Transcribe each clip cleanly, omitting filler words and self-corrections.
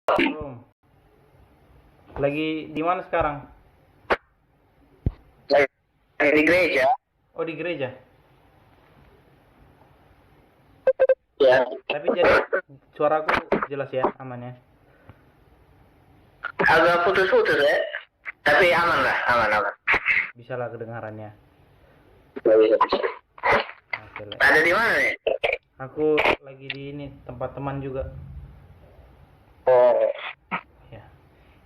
Belum. Lagi di mana sekarang? Lagi di gereja. Oh, di gereja. Ya. Tapi jadi suaraku jelas ya, aman ya. Agak putus-putus ya. Tapi aman lah, aman. Bisa lah kedengarannya. Bisa. Oke, Le. Ada di mana nih? Aku lagi di ini tempat teman juga. Oh. Ya.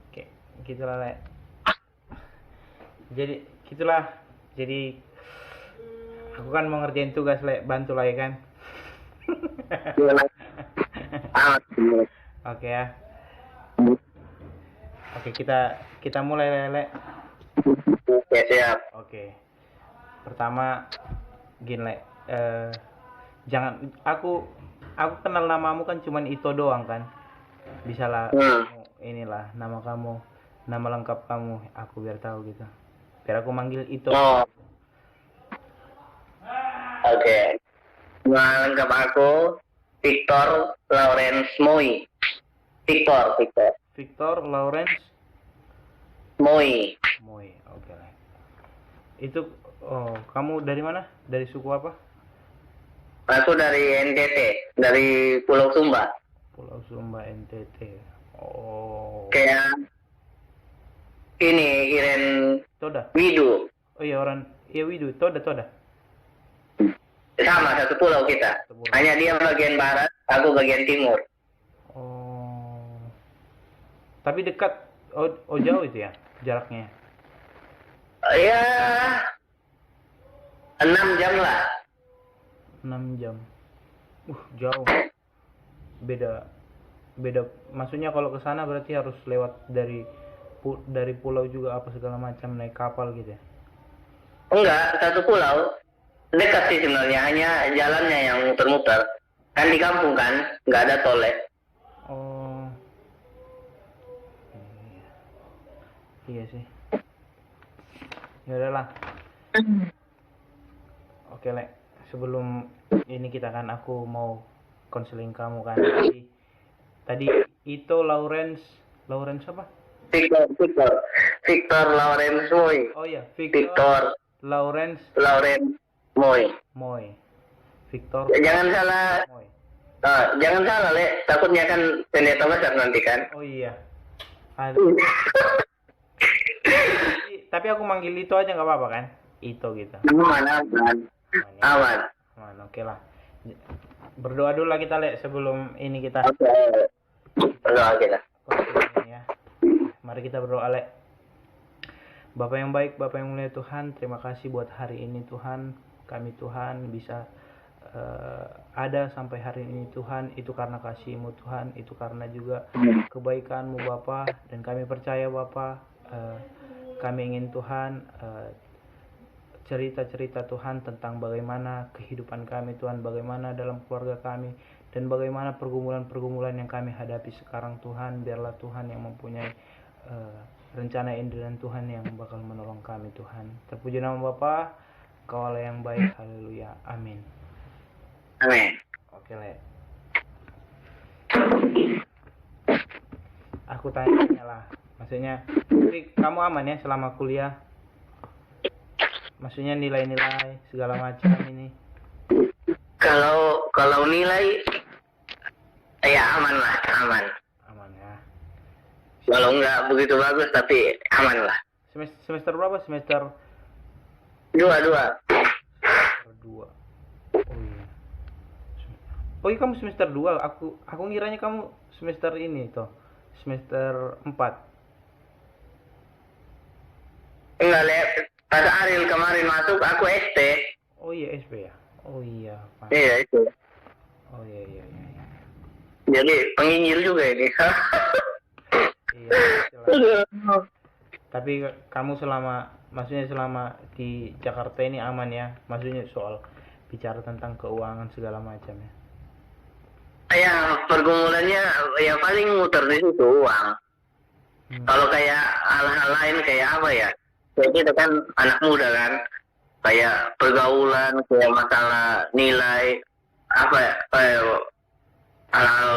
Oke, gitulah, Le. Jadi gitulah. Jadi aku kan mau ngerjain tugas, Le. Bantu lah ya kan. Gimana? Aman. Oke ya. Oke, kita mulai, Le. Oke, siap. Oke. Pertama gini, Le. Jangan aku kenal namamu kan cuman Ito doang kan. Bisa lah inilah nama kamu, nama lengkap kamu, aku biar tahu gitu. Biar aku manggil Ito. Oh. Oke. Nama lengkap aku Victor Lawrence Moi. Victor Lawrence Moi. Moy. Oke lah. Itu kamu dari mana? Dari suku apa? Aku dari NTT, dari Pulau Sumba. Pulau Sumba, NTT. Oh. Kayak ini Iren Toda. Widu. Oh iya, Widu. Toda. Sama satu pulau kita. Hanya dia bagian barat, aku bagian timur. Oh. Tapi dekat. Oh jauh itu ya jaraknya. Ya 6 jam lah. 6 jam. Jauh. Beda. Maksudnya kalau ke sana berarti harus lewat dari pulau juga apa segala macam, naik kapal gitu ya. Enggak, satu pulau. Dekat sih sebenarnya, hanya jalannya yang muter-muter. Kan di kampung kan, nggak ada tol ya. Oh. Iya sih. Ya udahlah. Oke, Le. Sebelum ini kita kan aku mau konseling kamu kan. Tadi itu Lawrence apa? Victor Lawrence Moi. Oh iya, Victor Lawrence Moi. Victor. Jangan salah. Moi. Jangan salah, Le. Takutnya kan pendeta besar nanti kan. Oh iya. Aduh. Tapi aku manggil itu aja nggak apa-apa kan? Itu gitu. Aman. Oke lah. Berdoa dulu lah kita, Le, sebelum ini kita. Oke. Berdoa kita. Ya. Mari kita berdoa, Le. Bapak yang baik, Bapak yang mulia Tuhan, terima kasih buat hari ini Tuhan. Kami Tuhan bisa ada sampai hari ini Tuhan, itu karena kasih-Mu Tuhan, itu karena juga kebaikan-Mu Bapa, dan kami percaya Bapa, kami ingin Tuhan cerita-cerita Tuhan tentang bagaimana kehidupan kami Tuhan, bagaimana dalam keluarga kami, dan bagaimana pergumulan-pergumulan yang kami hadapi sekarang Tuhan. Biarlah Tuhan yang mempunyai rencana indah dan Tuhan yang bakal menolong kami Tuhan. Terpuji nama Bapa, Kau Allah yang baik, haleluya, amin. Amin. Oke, Le. Aku tanya lah, maksudnya, tapi kamu aman ya selama kuliah? Maksudnya nilai-nilai segala macam ini? Kalau nilai, ya aman lah, aman. Aman ya. Kalau nggak begitu bagus, tapi aman lah. Semester berapa? Semester 2. Oh iya, kamu semester 2. Aku ngiranya kamu semester ini toh. Semester 4. Enggak, Le. Pas Ariel kemarin masuk, aku ST. Oh iya, SP ya. Oh iya, Pak. Iya, itu. Oh iya. Jadi penginjil juga ini. Iya. Tapi kamu maksudnya selama di Jakarta ini aman ya? Maksudnya soal bicara tentang keuangan segala macam ya? Ya, pergumulannya ya paling muter di situ uang. Kalau kayak hal-hal lain kayak apa ya? Kayak kita kan anak muda kan, kayak pergaulan, kayak masalah nilai, apa ya, hal-hal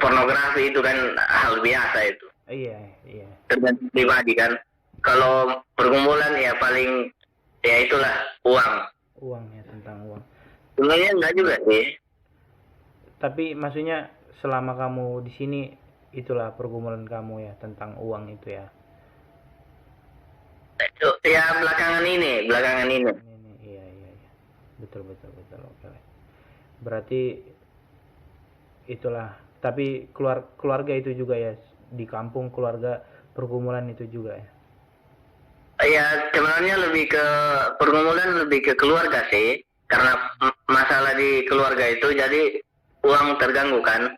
pornografi itu kan hal biasa itu. Iya, iya. Tergantung pribadi kan. Kalau pergumulan ya paling ya itulah uang. Uang ya, tentang uang. Sebenarnya enggak juga sih. Tapi maksudnya selama kamu di sini itulah pergumulan kamu ya tentang uang itu ya. Ya belakangan ini. Ini iya, iya, iya. Betul. Oke. Berarti itulah. Tapi keluarga itu juga ya, di kampung keluarga pergumulan itu juga ya. Ya sebenarnya lebih ke pergumulan lebih ke keluarga sih. Karena masalah di keluarga itu jadi uang terganggu kan.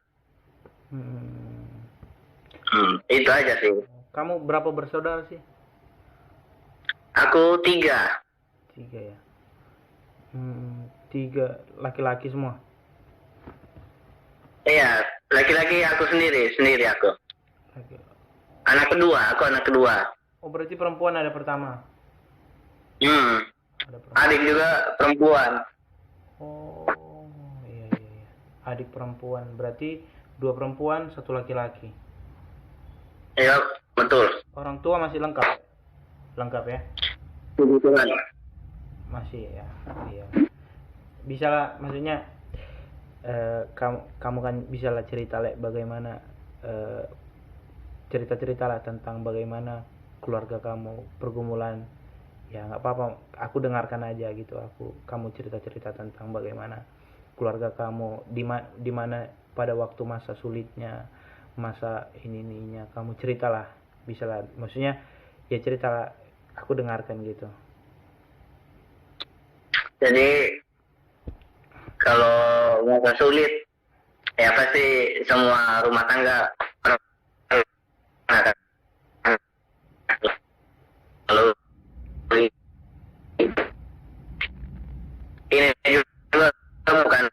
Itu aja sih. Kamu berapa bersaudara sih? Aku 3. 3 ya. 3 laki-laki semua. Iya, laki-laki aku sendiri aku. Laki. Aku anak kedua. Oh, berarti perempuan ada pertama. Ada perempuan. Adik juga perempuan. Oh, iya. Adik perempuan. Berarti 2 perempuan, 1 laki-laki. Iya, betul. Orang tua masih lengkap? Lengkap ya? Kebutuhan. Masih ya. Iya. Bisa lah, maksudnya kamu kan bisa lah cerita bagaimana cerita lah tentang bagaimana keluarga kamu pergumulan. Ya nggak apa-apa, aku dengarkan aja gitu. Kamu cerita tentang bagaimana keluarga kamu di mana pada waktu masa sulitnya, masa ininya kamu ceritalah, bisa lah, maksudnya ya ceritalah, aku dengarkan gitu. Jadi kalau masa sulit ya pasti semua rumah tangga lalu ini juga bukan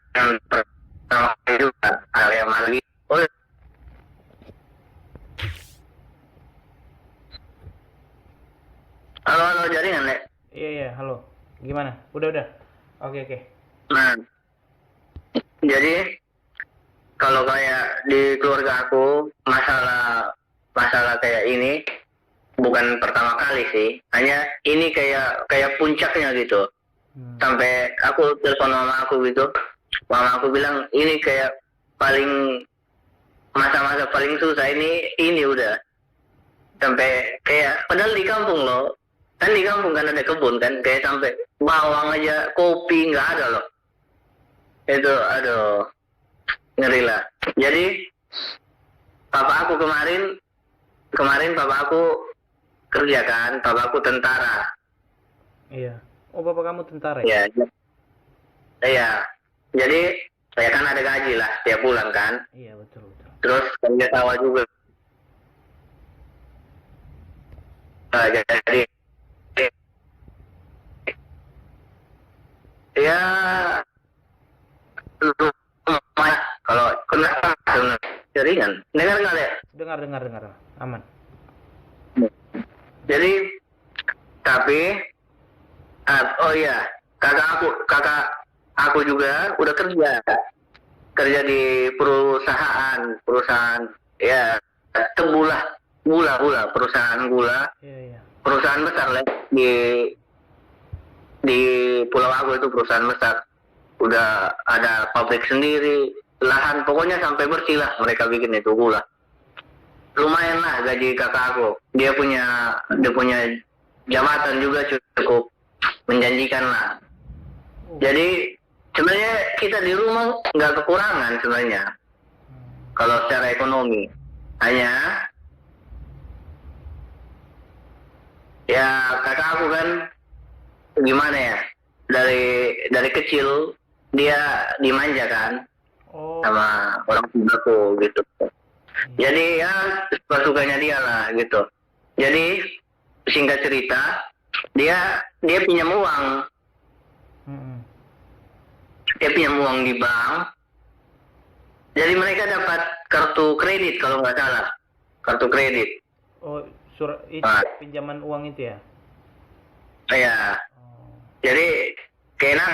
pertama kali juga hal yang lagi. Halo jaringan Lek. Iya halo, gimana, udah oke. Nah jadi kalau kayak di keluarga aku masalah kayak ini bukan pertama kali sih, hanya ini kayak puncaknya gitu. Sampai aku telepon mama aku gitu, mama aku bilang ini kayak paling masa-masa paling susah ini udah. Sampai kayak padahal di kampung loh, kan di kampung kan ada kebun kan, kayak sampai bawang aja, kopi nggak ada loh. Itu aduh ngeri lah. Jadi papa aku kemarin papa aku kerja kan, papa aku tentara. Iya. Oh, bapak kamu tentara ya? Iya. Jadi saya kan ada gaji lah tiap bulan kan. Iya, betul. Terus kerja sawah juga. Jadi ya kalau kena jaringan, dengar nggak ya? Dengar, aman. Jadi tapi oh iya, kakak aku juga udah kerja di perusahaan ya gula perusahaan gula. Iya. Perusahaan besar lah di pulau aku, itu perusahaan besar, udah ada pabrik sendiri, lahan, pokoknya sampai bersih lah mereka bikin itu gula. Lumayan lah gaji kakak aku, dia punya jabatan juga cukup menjanjikan lah. Jadi sebenarnya kita di rumah nggak kekurangan sebenarnya kalau secara ekonomi, hanya ya kakak aku kan gimana ya, dari kecil dia dimanja kan sama orang tuaku gitu. Jadi ya sukanya dia lah gitu. Jadi singkat cerita, dia pinjam uang. Dia pinjam uang di bank. Jadi mereka dapat kartu kredit kalau nggak salah. Kartu kredit. Oh, itu pinjaman uang itu ya? Iya. Jadi kayaknya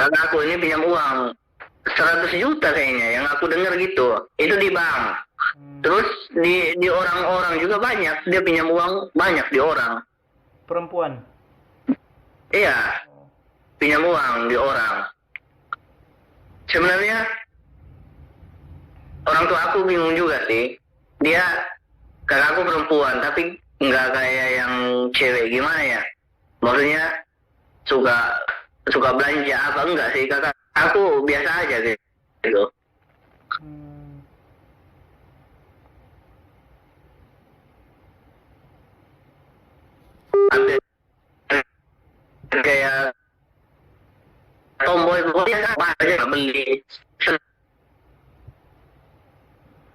kakak aku ini pinjam uang 100 juta kayaknya, yang aku dengar gitu. Itu di bank. Terus di orang-orang juga banyak, dia pinjam uang banyak di orang. Perempuan. Iya, pinjam uang di orang. Sebenarnya orang tua aku bingung juga sih. Dia, kakak aku perempuan, tapi nggak kayak yang cewek, gimana ya? Maksudnya suka belanja apa enggak sih, kakak aku biasa aja gitu. Hampir kayak tomboy, pokoknya apa aja nggak beli,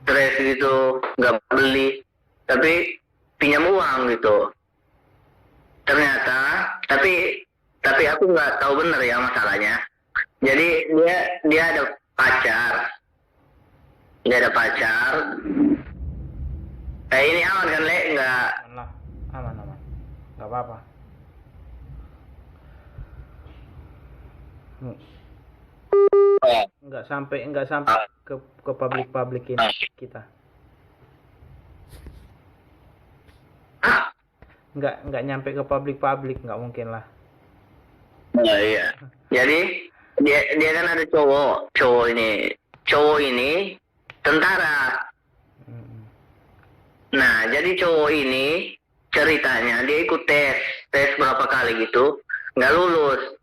stres gitu, nggak beli, tapi pinjam uang gitu. Ternyata, tapi aku nggak tahu bener ya masalahnya. Jadi dia ada pacar. Ini aman kan, Le? Nggak? Aman, nggak apa-apa. Nggak sampai ke publikin kita. Nggak nyampe ke publik, nggak mungkin lah. Oh iya. Jadi dia kan ada cowok ini tentara. Nah, jadi cowok ini ceritanya dia ikut tes berapa kali gitu, nggak lulus.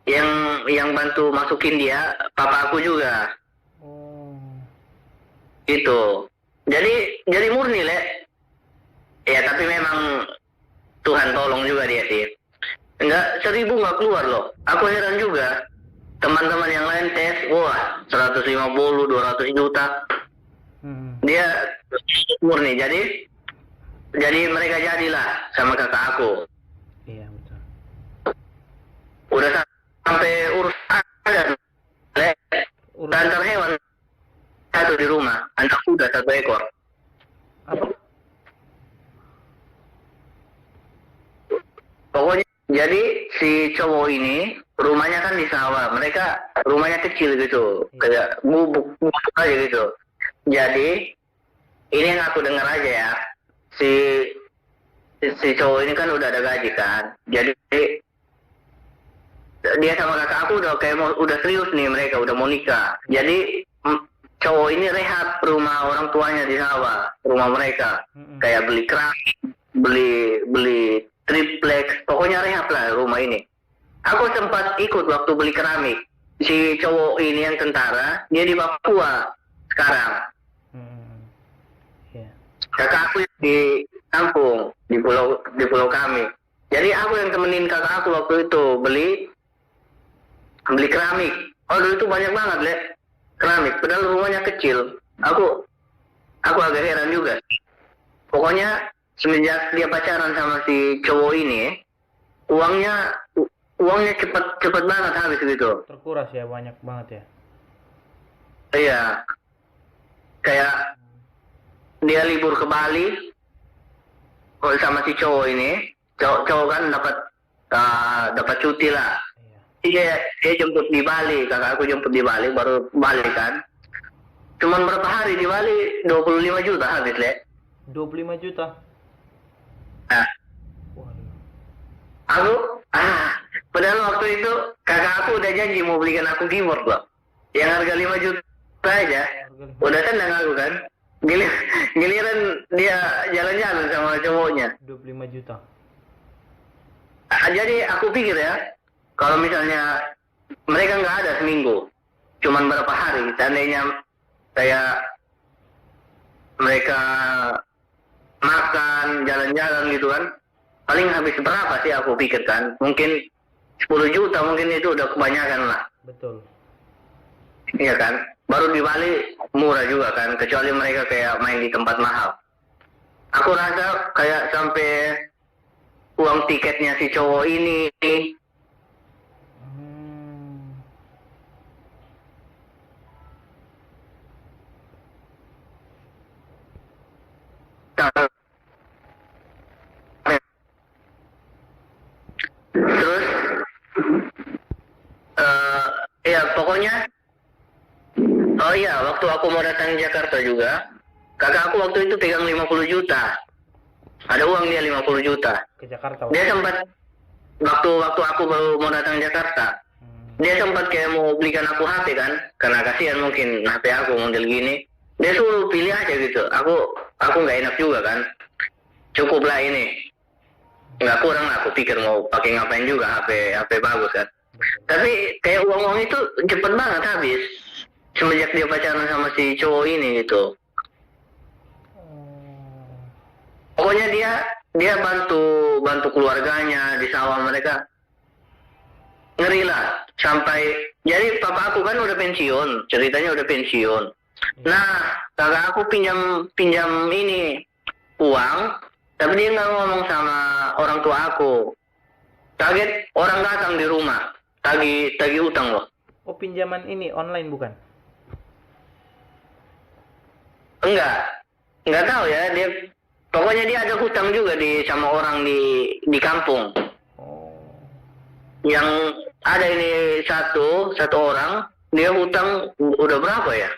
Yang bantu masukin dia papa aku juga. Gitu. Jadi murni, Le. Ya, tapi memang Tuhan tolong juga dia sih. 1.000 nggak keluar loh. Aku heran juga. Teman-teman yang lain tes, wah 150, 200 juta. Dia murni. Jadi mereka jadilah sama kakak aku. Iya, betul. Udah sampai urus ada, Le. Antar hewan satu di rumah, antar kuda 1 ekor. Apa? Pokoknya jadi si cowok ini rumahnya kan di sawah, mereka rumahnya kecil gitu, kayak gubuk aja gitu. Jadi ini yang aku dengar aja ya, si cowok ini kan udah ada gaji kan, jadi dia sama kakak aku udah serius nih, mereka udah mau nikah. Jadi cowok ini rehab rumah orang tuanya di sawah, rumah mereka, kayak beli keramik, beli triplex, pokoknya rehab lah rumah ini. Aku sempat ikut waktu beli keramik. Si cowok ini yang tentara, dia di Papua sekarang. Kakak aku di kampung, di pulau kami. Jadi aku yang temenin kakak aku waktu itu beli keramik. Oh, dulu itu banyak banget, Le, keramik. Padahal rumahnya kecil. Aku agak heran juga. Pokoknya semenjak dia pacaran sama si cowok ini, uangnya cepet banget habis gitu. Terkuras ya, banyak banget ya. Iya. Kayak dia libur ke Bali sama si cowok ini. Cowok kan dapat cuti lah. Iya. Dia jemput di Bali, kakak aku jemput di Bali, baru balik kan. Cuman berapa hari di Bali 25 juta habis, Le. 25 juta. Nah, padahal waktu itu kakak aku udah janji mau belikan aku keyboard loh, yang harga 5 juta aja. Udah senang aku kan. Giliran dia jalan-jalan sama cowoknya 25 juta. Jadi aku pikir ya, kalau misalnya mereka nggak ada seminggu, cuman berapa hari, seandainya kayak mereka makan, jalan-jalan gitu kan, paling habis berapa sih aku pikir kan? Mungkin 10 juta, mungkin itu udah kebanyakan lah. Betul. Iya kan? Baru di Bali murah juga kan, kecuali mereka kayak main di tempat mahal. Aku rasa kayak sampai uang tiketnya si cowok ini terus Jakarta juga. Kakak aku waktu itu pegang 50 juta. Ada uang dia 50 juta. Ke Jakarta. Dia sempat waktu aku baru mau datang Jakarta. Dia sempat kayak mau belikan aku HP kan, karena kasihan mungkin HP aku model gini. Dia suruh pilih aja gitu. Aku nggak enak juga kan. Cukup lah ini. Nggak kurang lah, aku pikir mau pakai ngapain juga, HP bagus kan. Tapi kayak uang itu cepet banget habis semenjak dia pacaran sama si cowok ini gitu. Pokoknya dia bantu keluarganya di sawah mereka. Ngeri lah, sampai jadi papa aku kan udah pensiun, ceritanya udah pensiun. Nah, kakak aku pinjam ini uang, tapi dia nggak ngomong sama orang tua aku. Kaget orang datang di rumah, tagih utang loh. Oh, pinjaman ini online bukan? Enggak tahu ya, pokoknya dia ada hutang juga sama orang di kampung. Oh. Yang ada ini satu orang, dia hutang udah berapa ya?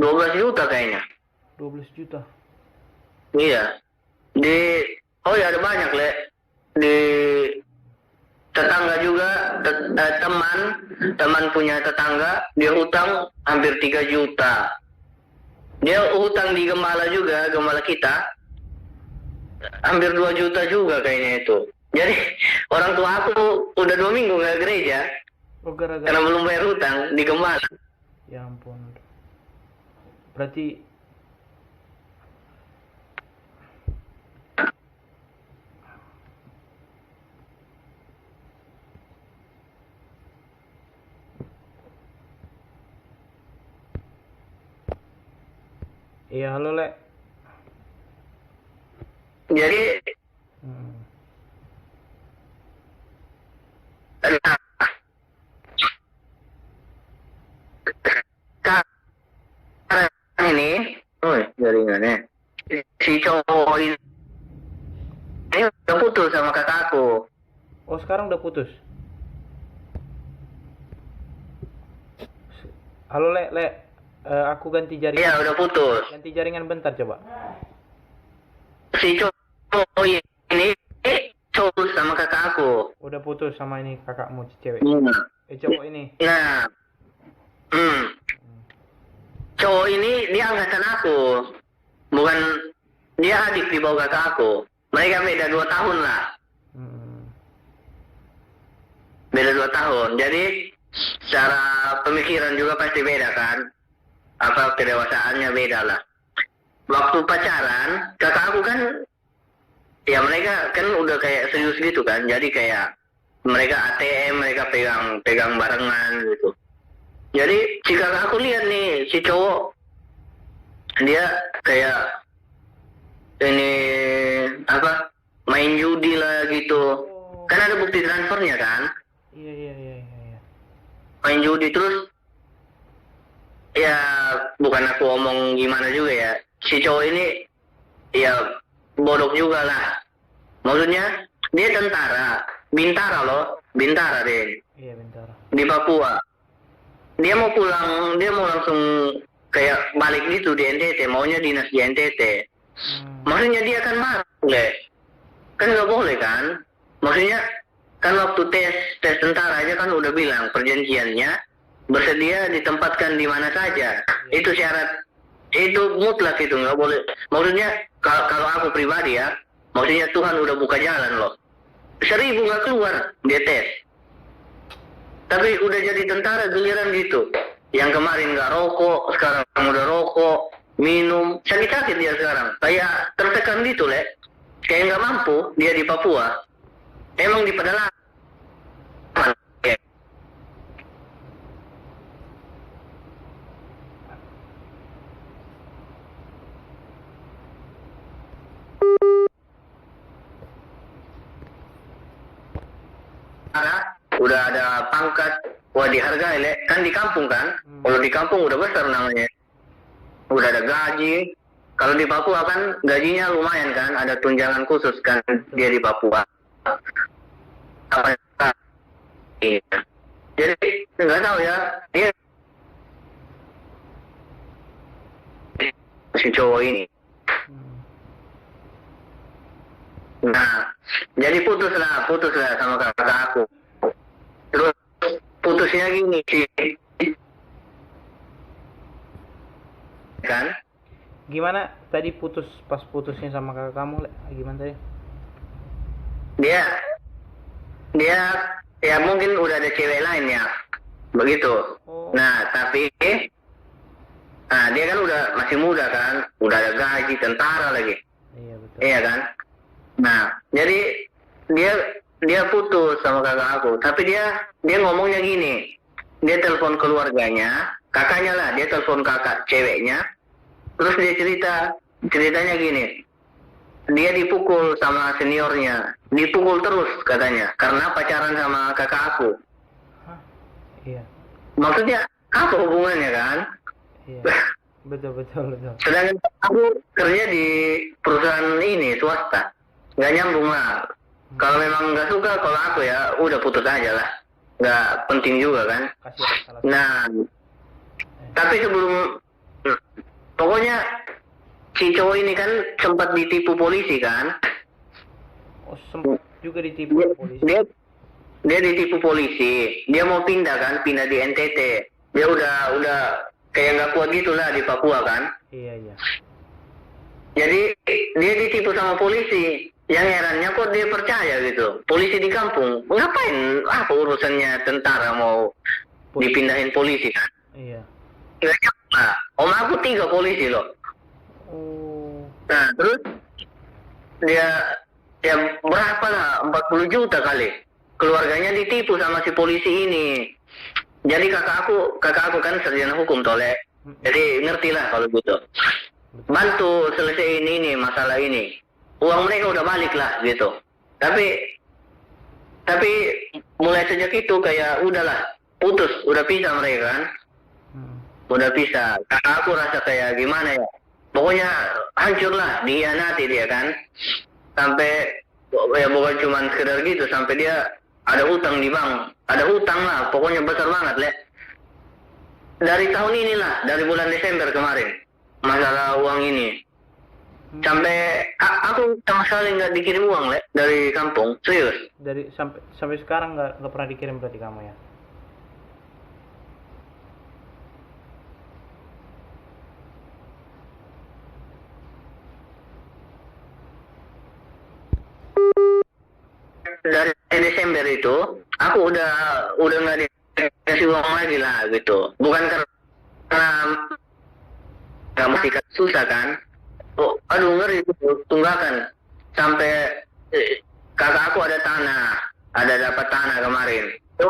12 juta kayaknya. 12 juta. Iya. Oh ya ada banyak, Le. Di tetangga juga, teman punya tetangga, dia hutang hampir 3 juta. Dia hutang di gembala juga, gembala kita. Hampir 2 juta juga kayaknya itu. Jadi orang tua aku udah 2 minggu nggak gereja. Oh, gara-gara karena belum bayar hutang di gembala. Ya ampun. Berarti iya, halo Le. Jadi ini, jaringannya si cowok ini udah putus sama kakakku. Oh, sekarang udah putus. Halo Le, aku ganti jaringan. Iya udah putus. Ganti jaringan bentar coba. Si cowok ini cowok sama kakakku. Udah putus sama ini kakakmu cewek. Cowok ini. Nah, cowok ini dia angkatan aku, bukan, dia adik di bawah kakak aku. Mereka beda 2 tahun lah. Beda 2 tahun. Jadi secara pemikiran juga pasti beda kan. Apa kedewasaannya beda lah. Waktu pacaran, kakak aku kan, ya mereka kan udah kayak serius gitu kan. Jadi kayak mereka ATM, mereka pegang barengan gitu. Jadi si kakak aku lihat nih, si cowok, dia kayak ini apa, main judi lah gitu. Kan ada bukti transfernya kan. Iya. Main judi terus, ya bukan aku omong gimana juga ya. Si cowok ini ya bodoh juga lah. Maksudnya dia tentara, Bintara deh. Iya, Bintara. Di Papua. Dia mau pulang, dia mau langsung kayak balik gitu di NTT, maunya dinas di NTT. Maksudnya dia kan marah, kan nggak boleh kan? Maksudnya kan waktu tes tentara aja kan udah bilang perjanjiannya bersedia ditempatkan di mana saja. Itu syarat, itu mutlak, itu nggak boleh. Maksudnya kalau aku pribadi ya, maksudnya Tuhan udah buka jalan loh. 1000 nggak keluar dia tes. Tapi udah jadi tentara giliran gitu. Yang kemarin nggak rokok, sekarang udah rokok, minum, sakit-sakit dia sekarang. Kayak tertekan gitu, Le. Kayak nggak mampu dia di Papua. Emang di pedalaman. Udah ada pangkat, wah dihargai, Le. Kan di kampung kan. Kalau di kampung udah besar namanya. Udah ada gaji. Kalau di Papua kan gajinya lumayan kan, ada tunjangan khusus kan dia di Papua. Apa? Jadi nggak tahu ya. Dia si cowok ini. Hmm. Nah, jadi putuslah sama kakak aku. Terus putusnya gini sih, kan? Gimana tadi pas putusnya sama kakak kamu, Le? Gimana tadi? Dia dia ya mungkin udah ada cewek lain ya, begitu. Oh. Nah, tapi dia kan udah masih muda kan, udah ada gaji tentara lagi. Iya betul. Iya kan? Nah, jadi dia putus sama kakak aku, tapi dia ngomongnya gini. Dia telepon keluarganya, kakaknya lah, dia telepon kakak ceweknya. Terus dia ceritanya gini. Dia dipukul sama seniornya, dipukul terus katanya karena pacaran sama kakak aku. Hah? Iya. Maksudnya apa hubungannya kan? Iya. Betul. Sedangkan aku kerja di perusahaan ini swasta, nggak nyambung lah. Kalau memang nggak suka, kalau aku ya udah putus aja lah, nggak penting juga kan. Kasih salah. Nah, tapi sebelum, pokoknya si cowok ini kan sempat ditipu polisi kan. Oh, sempat juga ditipu polisi. Dia ditipu polisi. Dia mau pindah di NTT. Dia udah kayak nggak kuat gitulah di Papua kan. Iya. Jadi dia ditipu sama polisi. Yang herannya kok dia percaya gitu. Polisi di kampung, ngapain? Apa urusannya tentara mau dipindahin polisi kan? Iya. Nggak nyambung lah. Om aku 3 polisi loh. Oh. Nah, terus dia ya berapa lah, 40 juta kali. Keluarganya ditipu sama si polisi ini. Jadi kakak aku kan sarjana hukum tolek. Jadi ngerti lah kalau gitu. Bantu selesaiin ini masalah ini. Uang mereka udah balik lah gitu. Tapi mulai sejak itu kayak udahlah, putus, udah pisah mereka kan. Udah pisah. Kakak aku rasa kayak gimana ya? Pokoknya hancur lah, dihianati dia kan. Sampai ya bukan cuma sekedar gitu, sampai dia ada hutang di bank. Ada hutang lah, pokoknya besar banget, Le. Dari tahun inilah, dari bulan Desember kemarin, masalah uang ini. Sampai aku sama sekali nggak dikirim uang, Le, dari kampung, serius. Dari sampai sekarang nggak pernah dikirim berarti kamu ya? Dari Desember itu aku udah nggak dikasih uang lagi lah gitu. Bukan karena nggak mesti susah kan. Oh, aduh ngeri itu tunggakan. Sampai kakak aku ada dapat tanah kemarin. Dia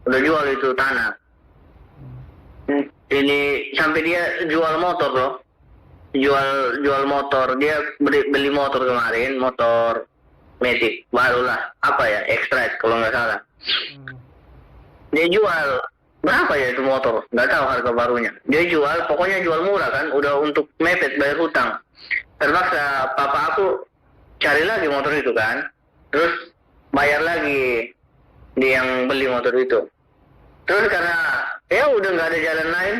udah jual itu tanah. Ini sampai dia jual motor loh. Jual motor. Dia beli motor kemarin, motor Matic barulah, apa ya, Extract kalau nggak salah. Dia jual berapa ya itu motor, nggak tahu harga barunya. Dia jual, pokoknya jual murah kan, udah untuk mepet bayar hutang. Terpaksa papa aku cari lagi motor itu kan, terus bayar lagi dia yang beli motor itu. Terus karena ya udah nggak ada jalan lain,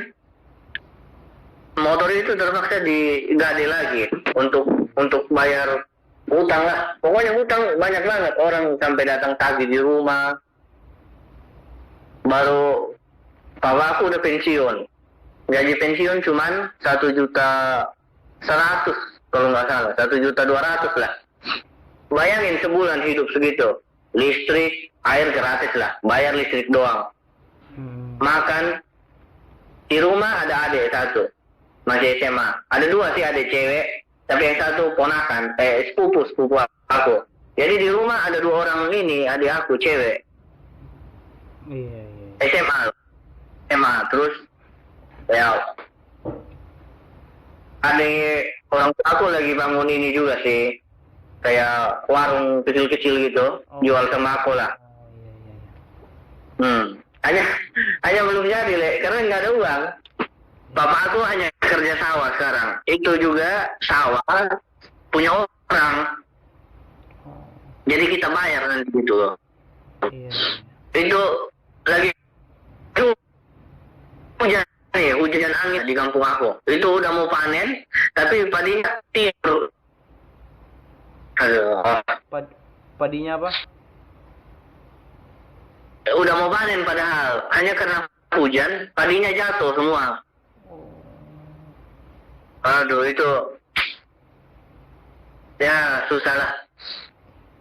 motor itu terpaksa digade lagi untuk bayar hutang lah. Pokoknya hutang banyak banget, orang sampai datang tagih di rumah. Baru papa aku udah pensiun, gaji pensiun cuman 1.100.000 kalau nggak salah, 1.200.000 lah. Bayangin sebulan hidup segitu, listrik, air gratis lah, bayar listrik doang. Makan di rumah ada adik satu, masih SMA. Ada 2 sih adik cewek, tapi yang satu ponakan, sepupu aku. Jadi di rumah ada 2 orang ini, adik aku cewek. Iya. SMA, terus ya adik orang tua aku lagi bangun ini juga sih, kayak warung kecil-kecil gitu, jual sama aku lah. Hanya belum jadi, Le, karena nggak ada uang. Bapak aku hanya kerja sawah sekarang. Itu juga sawah punya orang. Jadi kita bayar nanti gitu loh. Iya. Itu lagi hujan nih hujan angin di kampung aku. Itu udah mau panen, tapi padinya tidur. Aduh, Padinya apa? udah mau panen padahal hanya karena hujan, padinya jatuh semua. Aduh, itu ya susah lah.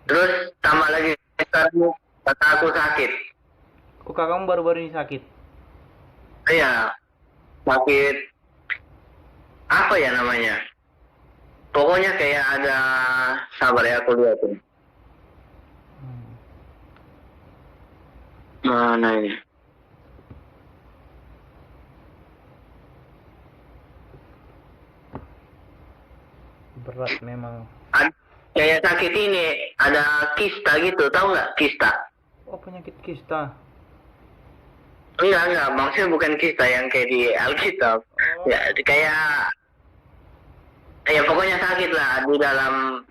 Terus tambah lagi sekarang kata aku sakit. Oh, kakakmu baru-baru ini sakit? Iya, sakit apa ya namanya? Pokoknya kayak ada, sabar ya aku lihat tuh. Hmm. Mana ini? Berat memang. Kayak sakit ini, ada kista gitu, tahu nggak kista? Oh, penyakit kista. Enggak, maksudnya bukan kista yang kayak di Alkitab. Oh. Ya, kayak, ya pokoknya sakit lah di dalam,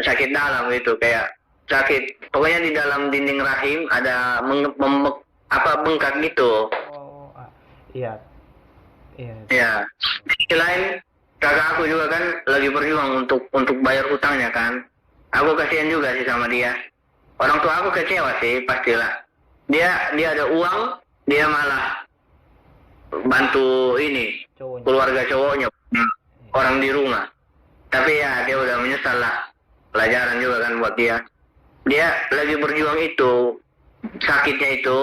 sakit dalam gitu, kayak sakit. Pokoknya di dalam dinding rahim ada bengkak gitu. Oh, iya. Iya. Ya, di sisi lain kakak aku juga kan lagi berjuang untuk bayar hutangnya kan. Aku kasihan juga sih sama dia. Orang tua aku kecewa sih pastilah. Dia ada uang, dia malah bantu ini Cowoknya. keluarga cowoknya, orang di rumah. Tapi ya dia udah menyesal lah. Pelajaran juga kan buat dia. Dia lagi berjuang itu, sakitnya itu,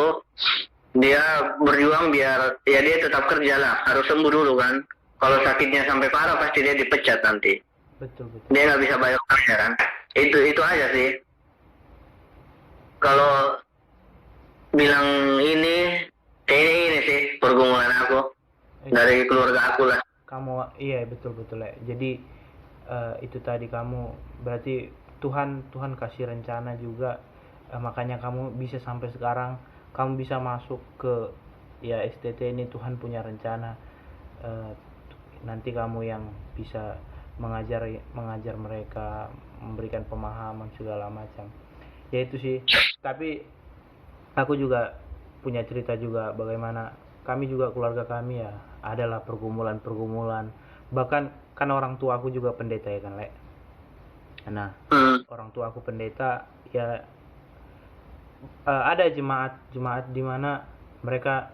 dia berjuang biar ya dia tetap kerja lah, harus sembuh dulu kan. Kalau sakitnya sampai parah pasti dia dipecat nanti. Betul. Dia nggak bisa bayar utangnya kan. Itu aja sih. Kalau bilang ini, kayaknya ini sih pergumulan aku dari keluarga aku lah. Kamu, iya betul ya. Jadi itu tadi kamu berarti Tuhan kasih rencana juga, makanya kamu bisa sampai sekarang, kamu bisa masuk ke ya STT ini. Tuhan punya rencana, nanti kamu yang bisa mengajar mereka, memberikan pemahaman segala macam. Ya itu sih. Tapi aku juga punya cerita juga, bagaimana kami juga, keluarga kami ya adalah pergumulan. Bahkan kan orang tua aku juga pendeta ya kan, Le. Nah, orang tua aku pendeta ya, ada jemaat di mana mereka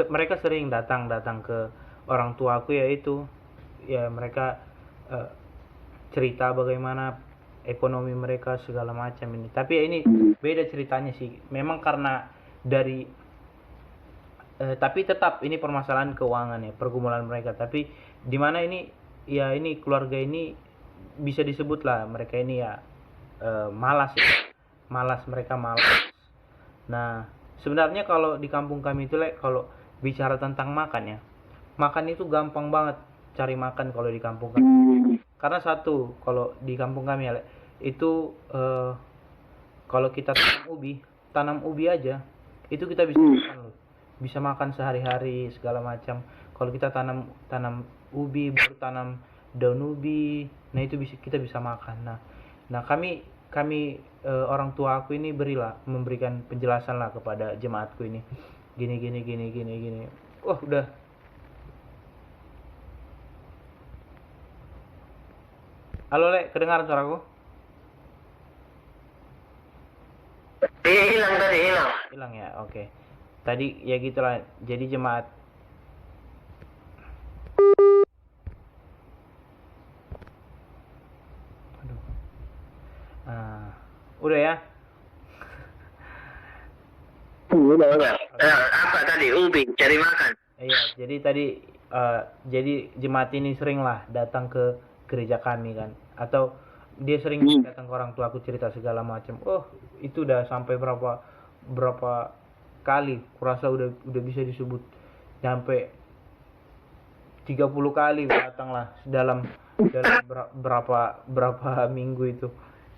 mereka sering datang ke orang tua aku, yaitu ya mereka cerita bagaimana ekonomi mereka segala macam ini. Tapi ya ini beda ceritanya sih. Memang karena dari tapi tetap ini permasalahan keuangan ya, pergumulan mereka. Tapi di mana ini ya, ini keluarga ini bisa disebut lah mereka ini ya malas ya. Mereka malas. Nah, sebenarnya kalau di kampung kami itu, kalau bicara tentang makan ya, makan itu gampang banget cari makan kalau di kampung kami. Karena satu, kalau di kampung kami ya, itu kalau kita tanam ubi aja, itu kita bisa makan loh. Bisa makan sehari-hari segala macam. Kalau kita tanam ubi, baru tanam daun ubi, nah itu kita bisa makan. Nah kami orang tua aku ini memberikan penjelasan lah kepada jemaatku ini, gini. Wah, udah. Halo, Le, kedengaran suaraku? Hilang tadi, hilang. Hilang ya, oke. Tadi ya gitulah. Jadi jemaat. Aduh. Udah ya. Udah. Apa tadi? Ubi, cari makan. Iya, jadi tadi jadi jemaat ini sering lah datang ke gereja kami kan, atau dia sering datang ke orang tua aku cerita segala macam. Oh, itu udah sampai berapa kali, kurasa udah bisa disebut sampai 30 kali datang lah dalam berapa minggu itu.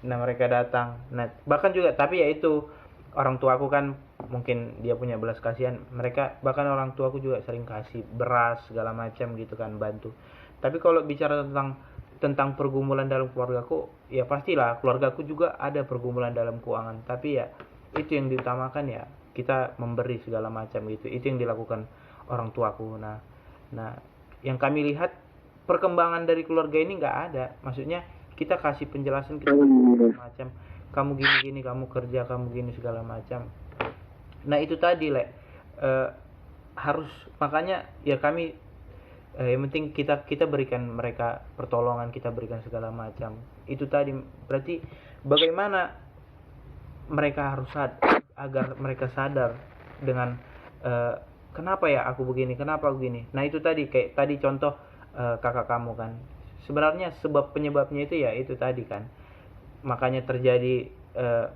Nah, mereka datang. Nah, bahkan juga, tapi ya itu orang tua aku kan mungkin dia punya belas kasihan, mereka bahkan orang tua aku juga sering kasih beras segala macam gitu kan, bantu. Tapi kalau bicara tentang pergumulan dalam keluargaku, ya pastilah keluargaku juga ada pergumulan dalam keuangan. Tapi ya itu yang diutamakan ya, kita memberi segala macam gitu. Itu yang dilakukan orang tuaku. Nah yang kami lihat perkembangan dari keluarga ini nggak ada. Maksudnya kita kasih penjelasan, kita macam kamu gini kamu kerja kamu gini segala macam. Nah itu tadi harus, makanya ya kami yang penting kita berikan mereka pertolongan, kita berikan segala macam. Itu tadi berarti bagaimana mereka harus agar mereka sadar dengan kenapa ya aku begini, kenapa aku begini. Nah itu tadi kayak tadi contoh kakak kamu kan, sebenarnya sebab penyebabnya itu ya itu tadi kan, makanya terjadi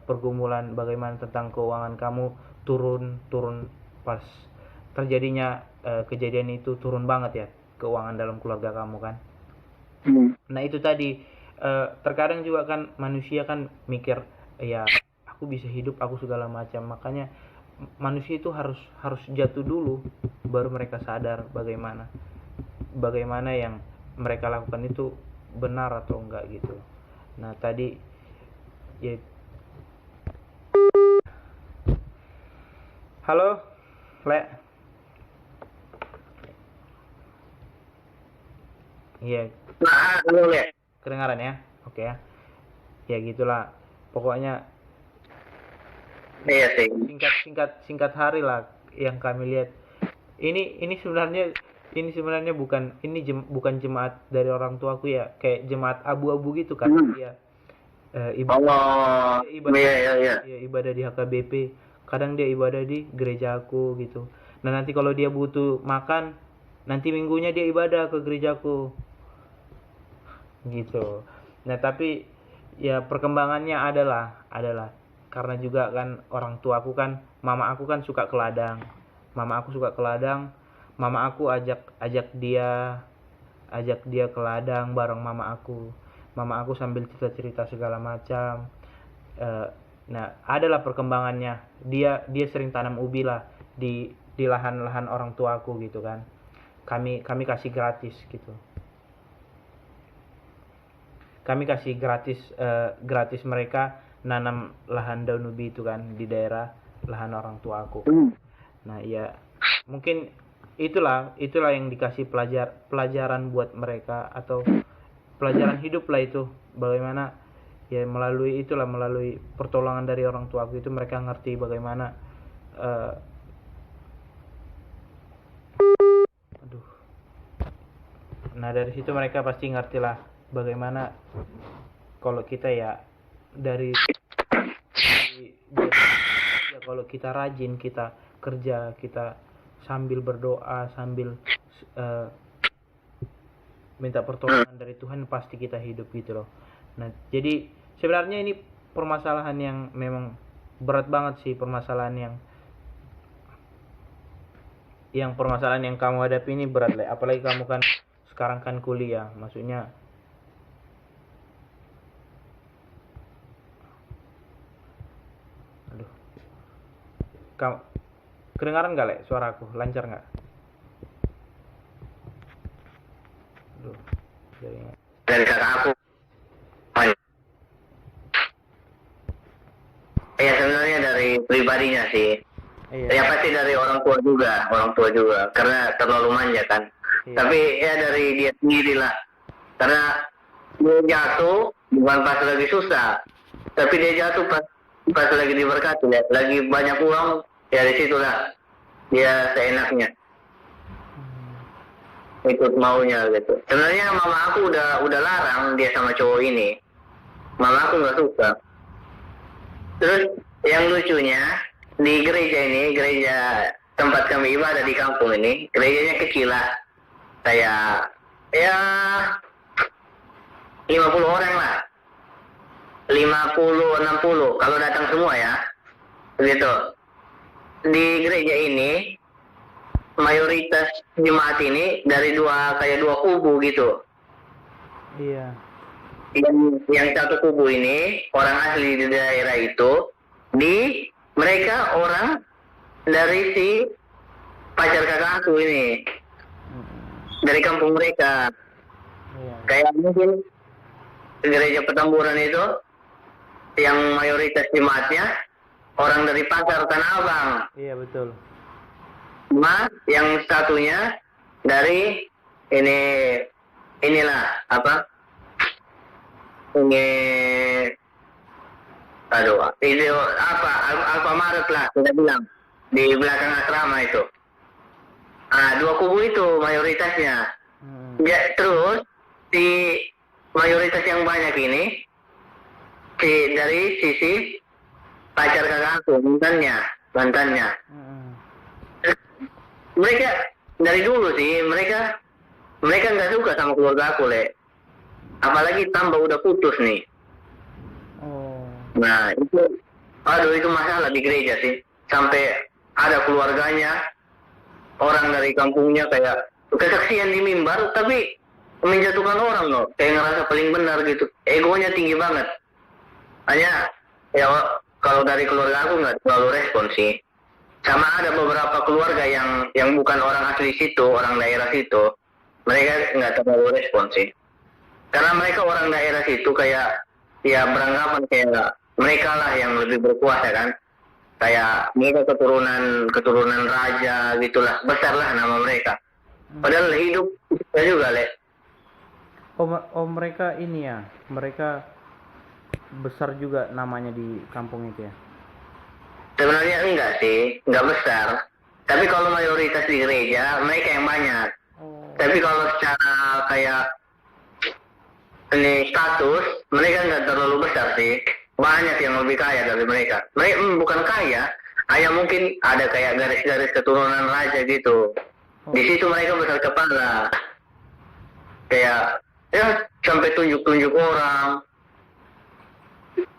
pergumulan bagaimana tentang keuangan kamu turun pas terjadinya kejadian itu, turun banget ya keuangan dalam keluarga kamu kan. Nah itu tadi terkadang juga kan manusia kan mikir ya aku bisa hidup aku segala macam, makanya manusia itu harus jatuh dulu baru mereka sadar bagaimana yang mereka lakukan itu benar atau enggak gitu. Nah tadi ya. Halo Le. Iya. Halo Le. Kedengaran ya? Oke ya. Ya gitulah. Pokoknya iya sih. Singkat hari lah yang kami lihat. Ini sebenarnya bukan jemaat dari orang tuaku ya, kayak jemaat abu-abu gitu kan. Ya. Ibadah di HKBP. Kadang dia ibadah di gerejaku gitu. Nah nanti kalau dia butuh makan, nanti minggunya dia ibadah ke gerejaku gitu. Nah tapi ya perkembangannya adalah karena juga kan orang tuaku kan, mama aku kan suka ke ladang. Mama aku ajak dia ke ladang bareng mama aku sambil cerita segala macam. Nah adalah perkembangannya, dia sering tanam ubi lah di lahan-lahan orang tuaku gitu kan. Kami kasih gratis gitu. Kami kasih gratis mereka nanam lahan daun ubi itu kan di daerah lahan orang tuaku. Nah ya mungkin itulah yang dikasih pelajaran buat mereka, atau pelajaran hidup lah itu, bagaimana ya melalui pertolongan dari orang tuaku itu mereka ngerti bagaimana nah dari situ mereka pasti ngerti lah bagaimana kalau kita ya kalau kita rajin, kita kerja, kita sambil berdoa, sambil minta pertolongan dari Tuhan, pasti kita hidup gitu loh. Nah jadi sebenarnya ini permasalahan yang memang berat banget sih, permasalahan yang kamu hadapi ini berat lah, apalagi kamu kan sekarang kan kuliah, maksudnya kamu kedengaran nggak Le suaraku, lancar nggak? Dari kakak aku. Ya sebenarnya dari pribadinya sih. Iya. Ya pasti dari orang tua juga, karena terlalu manja kan. Iya. Tapi ya dari dia sendiri lah, karena dia jatuh bukan pas lagi susah, tapi dia jatuh pas lagi diberkati, ya. Lagi banyak uang, ya disitulah dia seenaknya ikut maunya gitu. Sebenarnya mama aku udah larang dia sama cowok ini, mama aku nggak suka. Terus yang lucunya di gereja tempat kami ibadah di kampung ini, gerejanya kecil lah, kayak ya 50 orang lah, 50-60 kalau datang semua ya, gitu. Di gereja ini mayoritas jemaat ini dari dua kubu gitu. Iya. Yang satu kubu ini orang asli di daerah itu, mereka orang dari si pacar kakak aku ini, dari kampung mereka. Iya. Kayak mungkin gereja Petamburan itu yang mayoritas jemaatnya orang dari pasar Tanah Abang. Iya betul. Cuma yang satunya dari ini inilah apa ini aduh itu apa Alfamaret lah kita bilang di belakang asrama itu. Dua kubu itu mayoritasnya. Ya, terus di mayoritas yang banyak ini dari sisi pacar kakakku mantannya. Mereka dari dulu sih mereka nggak suka sama keluarga aku apalagi tambah udah putus nih. Nah itu masalah di gereja sih, sampai ada keluarganya orang dari kampungnya kayak kesaksian di mimbar tapi menjatuhkan orang loh, kayak ngerasa paling benar gitu, egonya tinggi banget. Hanya ya kalau dari keluarga aku nggak terlalu respon sih. Sama ada beberapa keluarga yang bukan orang asli situ, orang daerah situ, mereka nggak terlalu respon sih. Karena mereka orang daerah situ kayak ya beranggapan kayak mereka lah yang lebih berkuasa kan. Kayak mereka keturunan raja gitulah, besar lah nama mereka. Padahal hidup kita juga mereka ini ya, mereka besar juga namanya di kampung itu ya. Sebenarnya enggak sih, enggak besar. Tapi kalau mayoritas di gereja, mereka yang banyak. Tapi kalau secara kayak ini status, mereka enggak terlalu besar sih. Banyak yang lebih kaya dari mereka. Mereka bukan kaya, hanya mungkin ada kayak garis-garis keturunan raja gitu. Di situ mereka besar kepala. Kayak ya sampai tunjuk-tunjuk orang.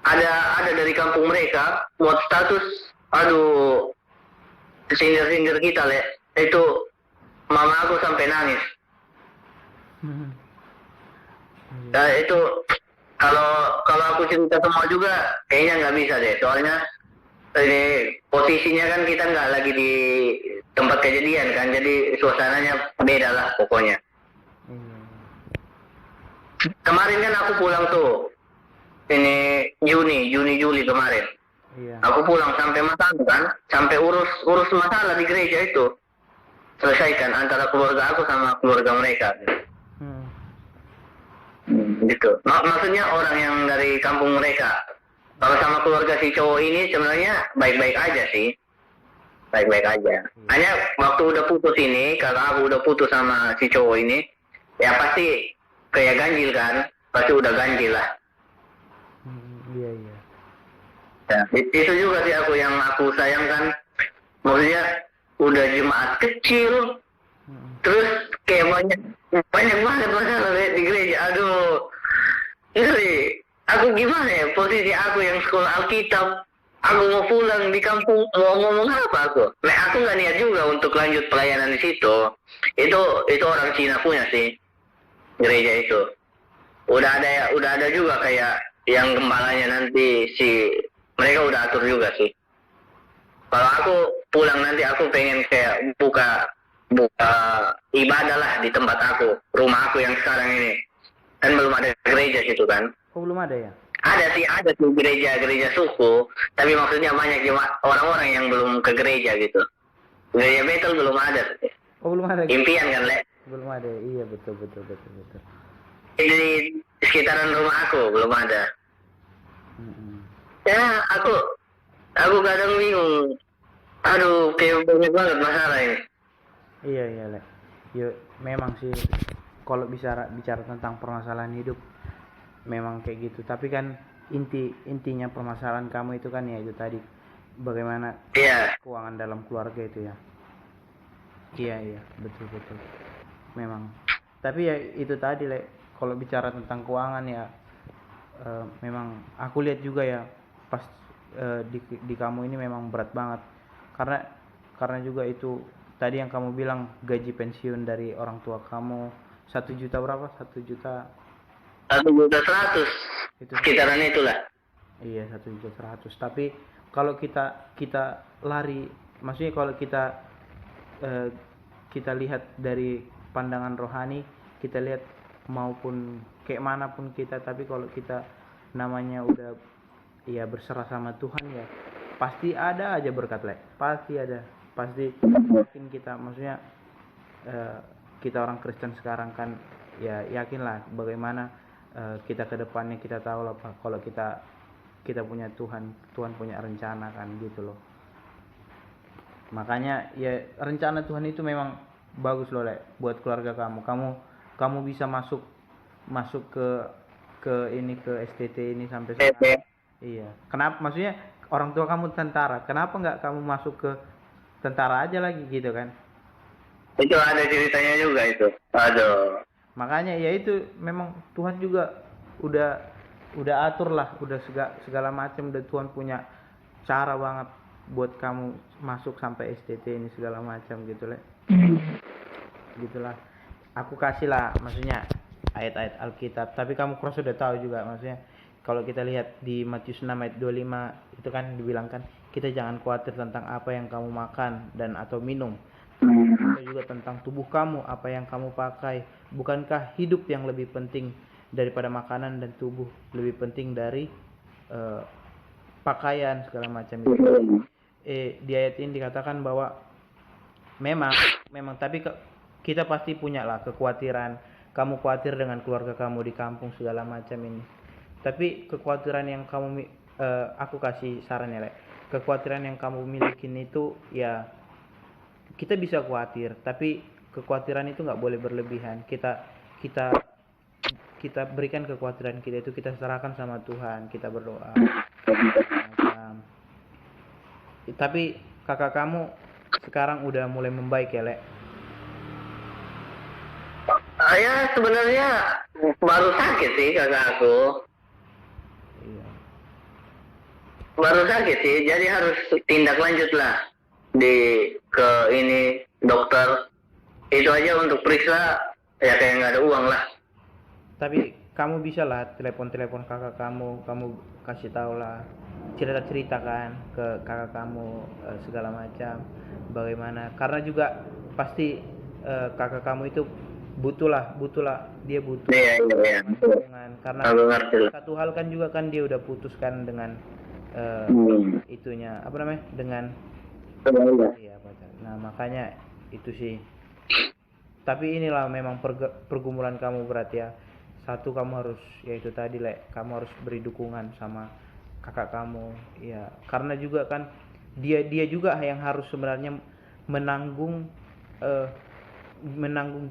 Ada dari kampung mereka buat status, aduh, sindir-sindir kita itu mama aku sampai nangis. Nah itu kalau aku cerita semua juga kayaknya nggak bisa deh, soalnya ini posisinya kan kita nggak lagi di tempat kejadian kan, jadi suasananya beda lah pokoknya. Kemarin kan aku pulang tuh. Ini Juni kemarin. Iya. Aku pulang sampai masalah kan, sampai urus masalah di gereja itu selesaikan antara keluarga aku sama keluarga mereka. Gitu. Maksudnya orang yang dari kampung mereka. Kalau sama keluarga si cowok ini sebenarnya baik-baik aja sih, baik-baik aja. Hanya waktu udah putus ini, kalau aku udah putus sama si cowok ini, ya pasti kayak ganjil kan, pasti udah ganjil lah. Iya. Ya, itu juga sih yang aku sayangkan. Maksudnya udah jemaat kecil, terus kayak banyak banget masalah di gereja. Aduh, ngeri. Aku gimana ya posisi aku yang sekolah Alkitab, aku mau pulang di kampung mau ngomong apa aku? Nah, aku nggak niat juga untuk lanjut pelayanan di situ. Itu orang Cina punya sih gereja itu. Udah ada juga kayak yang gembalanya nanti mereka udah atur juga sih. Kalau aku pulang nanti aku pengen kayak buka ibadah lah di tempat aku, rumah aku yang sekarang ini. Kan belum ada gereja situ kan? Oh, belum ada ya? Ada sih gereja suku, tapi maksudnya banyak orang-orang yang belum ke gereja gitu. Gereja Betel belum ada. Oh, belum ada. Impian kan, Belum ada. Iya, betul. Di sekitaran rumah aku belum ada. Ya, aku kadang bingung. Aduh, kayak banyak banget masalah ini. Iya, Lek. Ya, memang sih kalau bicara tentang permasalahan hidup memang kayak gitu. Tapi kan intinya permasalahan kamu itu kan ya itu tadi bagaimana keuangan dalam keluarga itu ya. Iya, betul. Memang. Tapi ya itu tadi, Lek. Kalau bicara tentang keuangan ya memang aku lihat juga ya pas di kamu ini memang berat banget. Karena juga itu tadi yang kamu bilang gaji pensiun dari orang tua kamu 1 juta berapa? 1 juta 1.100.000 itu sekitaran itulah. Iya, 1.100.000. Tapi kalau kita lari, maksudnya kalau kita lihat dari pandangan rohani, kita lihat maupun kayak manapun kita, tapi kalau kita namanya udah ya berserah sama Tuhan ya pasti ada aja berkat, Lek. Pasti ada. pasti mungkin kita, maksudnya kita orang Kristen sekarang kan ya yakinlah bagaimana kita ke depannya, kita tahu lah Pak, kalau kita punya Tuhan punya rencana kan gitu loh. Makanya ya rencana Tuhan itu memang bagus loh buat keluarga kamu bisa masuk ke ini, ke STT ini sampai sekarang. Iya, kenapa, maksudnya orang tua kamu tentara, kenapa nggak kamu masuk ke tentara aja lagi gitu kan? Itu ada ceritanya juga itu. Aduh. Makanya ya itu memang Tuhan juga udah atur lah, udah segala macam, udah Tuhan punya cara banget buat kamu masuk sampai STT ini segala macam gitu lah. Gitulah. Aku kasih lah maksudnya ayat-ayat Alkitab, tapi kamu cross udah tahu juga maksudnya. Kalau kita lihat di Matius 6 ayat 25 itu kan dibilangkan kita jangan khawatir tentang apa yang kamu makan dan atau minum. Juga tentang tubuh kamu, apa yang kamu pakai. Bukankah hidup yang lebih penting daripada makanan, dan tubuh lebih penting dari pakaian segala macam itu. Di ayat ini dikatakan bahwa memang tapi kita pasti punya lah kekhawatiran. Kamu khawatir dengan keluarga kamu di kampung segala macam ini. Tapi kekhawatiran yang kamu aku kasih saran ya, kekhawatiran yang kamu miliki itu ya kita bisa khawatir, tapi kekhawatiran itu nggak boleh berlebihan. Kita berikan kekhawatiran kita itu, kita serahkan sama Tuhan, kita berdoa. Tapi kakak kamu sekarang udah mulai membaik ya, Le? Ya sebenarnya baru sakit sih kakak aku. Iya. Baru sakit sih, jadi harus tindak lanjut lah ke ini dokter. Itu aja untuk periksa ya kayak nggak ada uang lah. Tapi kamu bisa lah telepon kakak kamu kasih tahu lah, cerita kan ke kakak kamu segala macam bagaimana, karena juga pasti kakak kamu itu butuh lah dia butuh. Iya. Karena satu hal kan juga kan dia udah putuskan dengan itunya apa namanya, dengan iya pacar. Nah makanya itu sih. Tapi inilah memang pergumulan kamu berarti ya. Satu, kamu harus yaitu tadi kamu harus beri dukungan sama kakak kamu ya, karena juga kan dia juga yang harus sebenarnya menanggung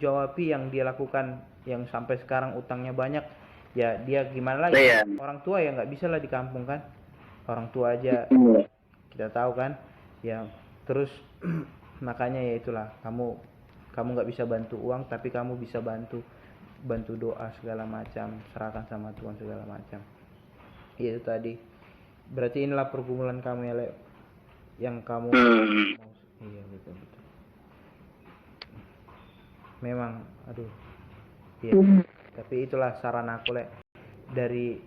jawabi yang dia lakukan, yang sampai sekarang utangnya banyak ya. Dia gimana lagi, orang tua ya nggak bisa lah di kampung kan, orang tua aja kita tahu kan ya. Terus makanya ya itulah, kamu nggak bisa bantu uang, tapi kamu bisa bantu doa segala macam, serahkan sama Tuhan segala macam. Itu tadi berarti inilah pergumulan kamu ya, Le, yang kamu iya betul memang aduh iya. Tapi itulah saran aku, Le, dari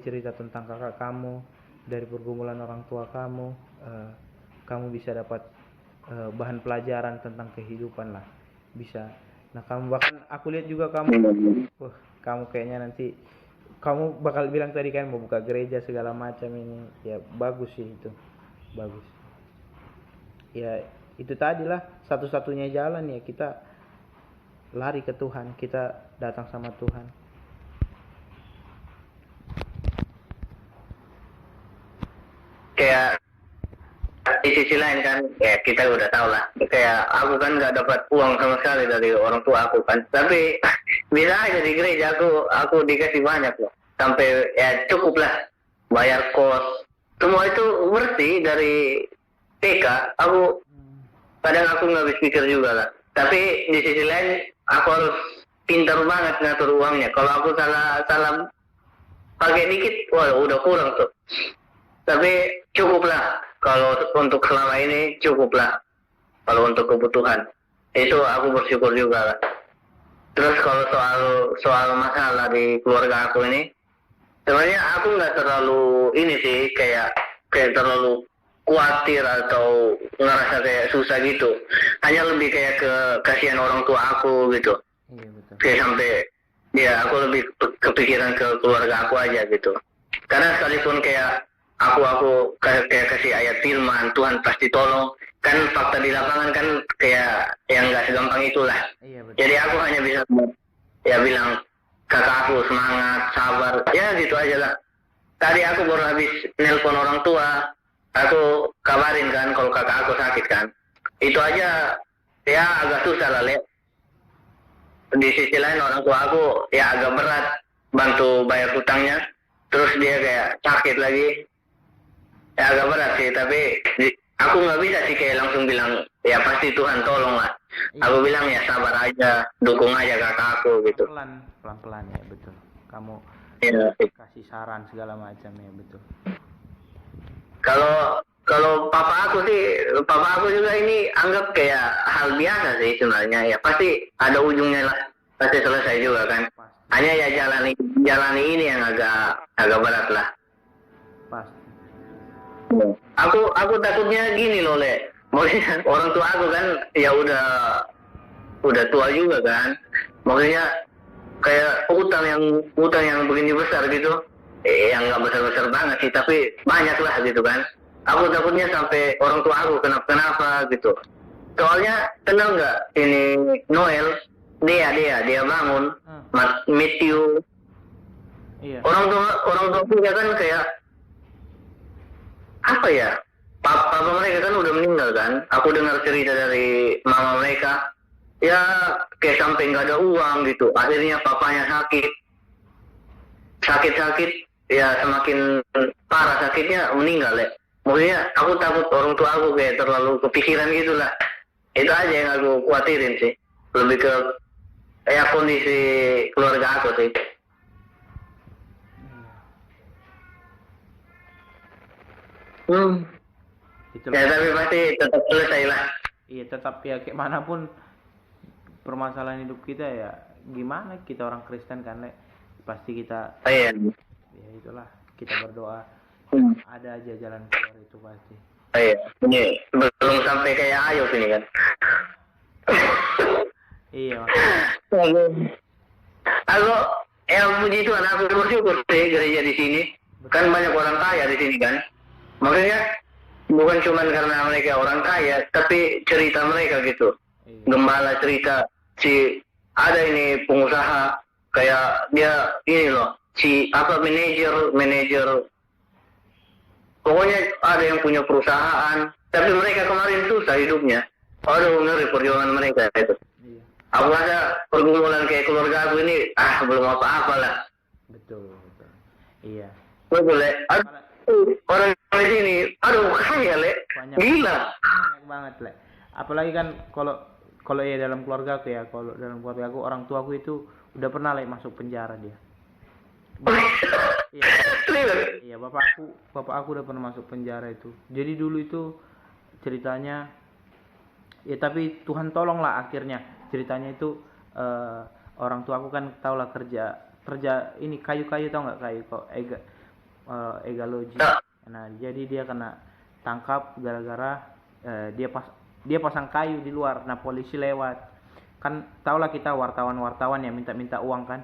cerita tentang kakak kamu, dari pergumulan orang tua kamu, kamu bisa dapat bahan pelajaran tentang kehidupan lah, bisa. Nah kamu bahkan aku lihat juga kamu kayaknya nanti kamu bakal bilang tadi kan mau buka gereja segala macam ini ya, bagus sih itu, bagus ya. Itu tadilah satu-satunya jalan ya, kita lari ke Tuhan, kita datang sama Tuhan. Kayak di sisi lain kan ya kita udah tahu lah, kayak aku kan nggak dapat uang sama sekali dari orang tua aku kan, tapi bisa aja di gereja aku dikasih banyak loh, sampai ya cukup lah bayar kos semua itu bersih dari TK. Aku kadang aku nggak habis pikir juga lah, tapi di sisi lain aku harus pintar banget ngatur uangnya. Kalau aku salah pakai dikit, wah udah kurang tuh. Tapi cukuplah, kalau untuk selama ini cukuplah. Kalau untuk kebutuhan itu aku bersyukur juga lah. Terus kalau soal masalah di keluarga aku ini, sebenarnya aku nggak terlalu ini sih, kayak terlalu khawatir atau ngerasa kayak susah gitu. Hanya lebih kayak kasihan orang tua aku gitu. Iya betul. Kayak sampai ya aku lebih kepikiran ke keluarga aku aja gitu. Karena sekalipun kayak aku kayak kasih ayat firman Tuhan pasti tolong. Kan fakta di lapangan kan kayak yang nggak segampang itulah. Iya, betul. Jadi aku hanya bisa ya bilang kakak aku semangat, sabar, ya gitu aja lah. Tadi aku baru habis nelpon orang tua, aku kabarin kan kalau kakak aku sakit kan. Itu aja ya agak susah lah, Le. Di sisi lain orang tua aku ya agak berat bantu bayar hutangnya, terus dia kayak sakit lagi, ya agak berat sih. Tapi aku nggak bisa sih kayak langsung bilang ya pasti Tuhan tolong lah. Iya. Aku bilang ya sabar aja, dukung aja kakak aku gitu. Pelan-pelan ya, betul. Kamu Ya. kasih saran segala macam ya, betul. Kalau papa aku juga ini anggap kayak hal biasa sih sebenarnya, ya pasti ada ujungnya lah, pasti selesai juga kan. Pasti. Hanya ya jalani ini yang agak berat lah. Pasti. Aku takutnya gini loh, Le. Maksudnya orang tua aku kan ya udah tua juga kan. Maksudnya kayak utang yang begini besar gitu. Yang nggak besar-besar banget sih, tapi banyak lah gitu kan. Aku takutnya sampai orang tua aku kenapa gitu. Soalnya kenal nggak ini Noel? Dia bangun. Matthew. Iya. Orang tua juga kan kayak apa ya? Papa mereka kan udah meninggal kan. Aku dengar cerita dari mama mereka. Ya kayak sampai nggak ada uang gitu. Akhirnya papanya sakit, ya semakin parah sakitnya meninggal ya. Maksudnya aku takut orang tua aku kayak terlalu kepikiran gitu lah. Itu aja yang aku khawatirin sih. Lebih ke ya kondisi keluarga aku sih. Itulah. Ya tapi pasti tetap selesai lah. Iya, tetap ya kayak manapun permasalahan hidup kita ya, gimana kita orang Kristen kan, Le, pasti kita Iya. ya itulah, kita berdoa ada aja jalan keluar itu pasti. Iya. Ini belum sampai kayak Ayub ini kan. Iya. Aku ya puji Tuhan, aku bersyukur sih gereja di sini. Kan banyak orang kaya di sini kan. Makanya bukan cuma karena mereka orang kaya, tapi cerita mereka gitu. Iya. Gembala cerita si ada ini pengusaha kayak dia ini loh, si apa manajer pokoknya ada yang punya perusahaan, tapi mereka kemarin susah hidupnya. Aduh, ngeri perjuangan mereka itu. Iya. Aku rasa pergumulan kayak keluarga aku ini belum apa-apa lah. Betul. Iya. Betul, Le. Orang di sini, kaya, Le. Banyak. Gila. Banyak banget, Le. Apalagi kan kalau ya dalam keluarga aku ya, kalau dalam keluarga aku orang tua aku itu udah pernah, Le, masuk penjara dia. Iya, bapak aku udah pernah masuk penjara itu. Jadi dulu itu ceritanya ya, tapi Tuhan tolong lah akhirnya. Ceritanya itu orang tua aku kan tau lah kerja ini kayu-kayu, tau nggak kayu kok egalogi. Nah, jadi dia kena tangkap gara-gara dia pasang kayu di luar. Nah, polisi lewat. Kan tau lah kita wartawan yang minta uang kan.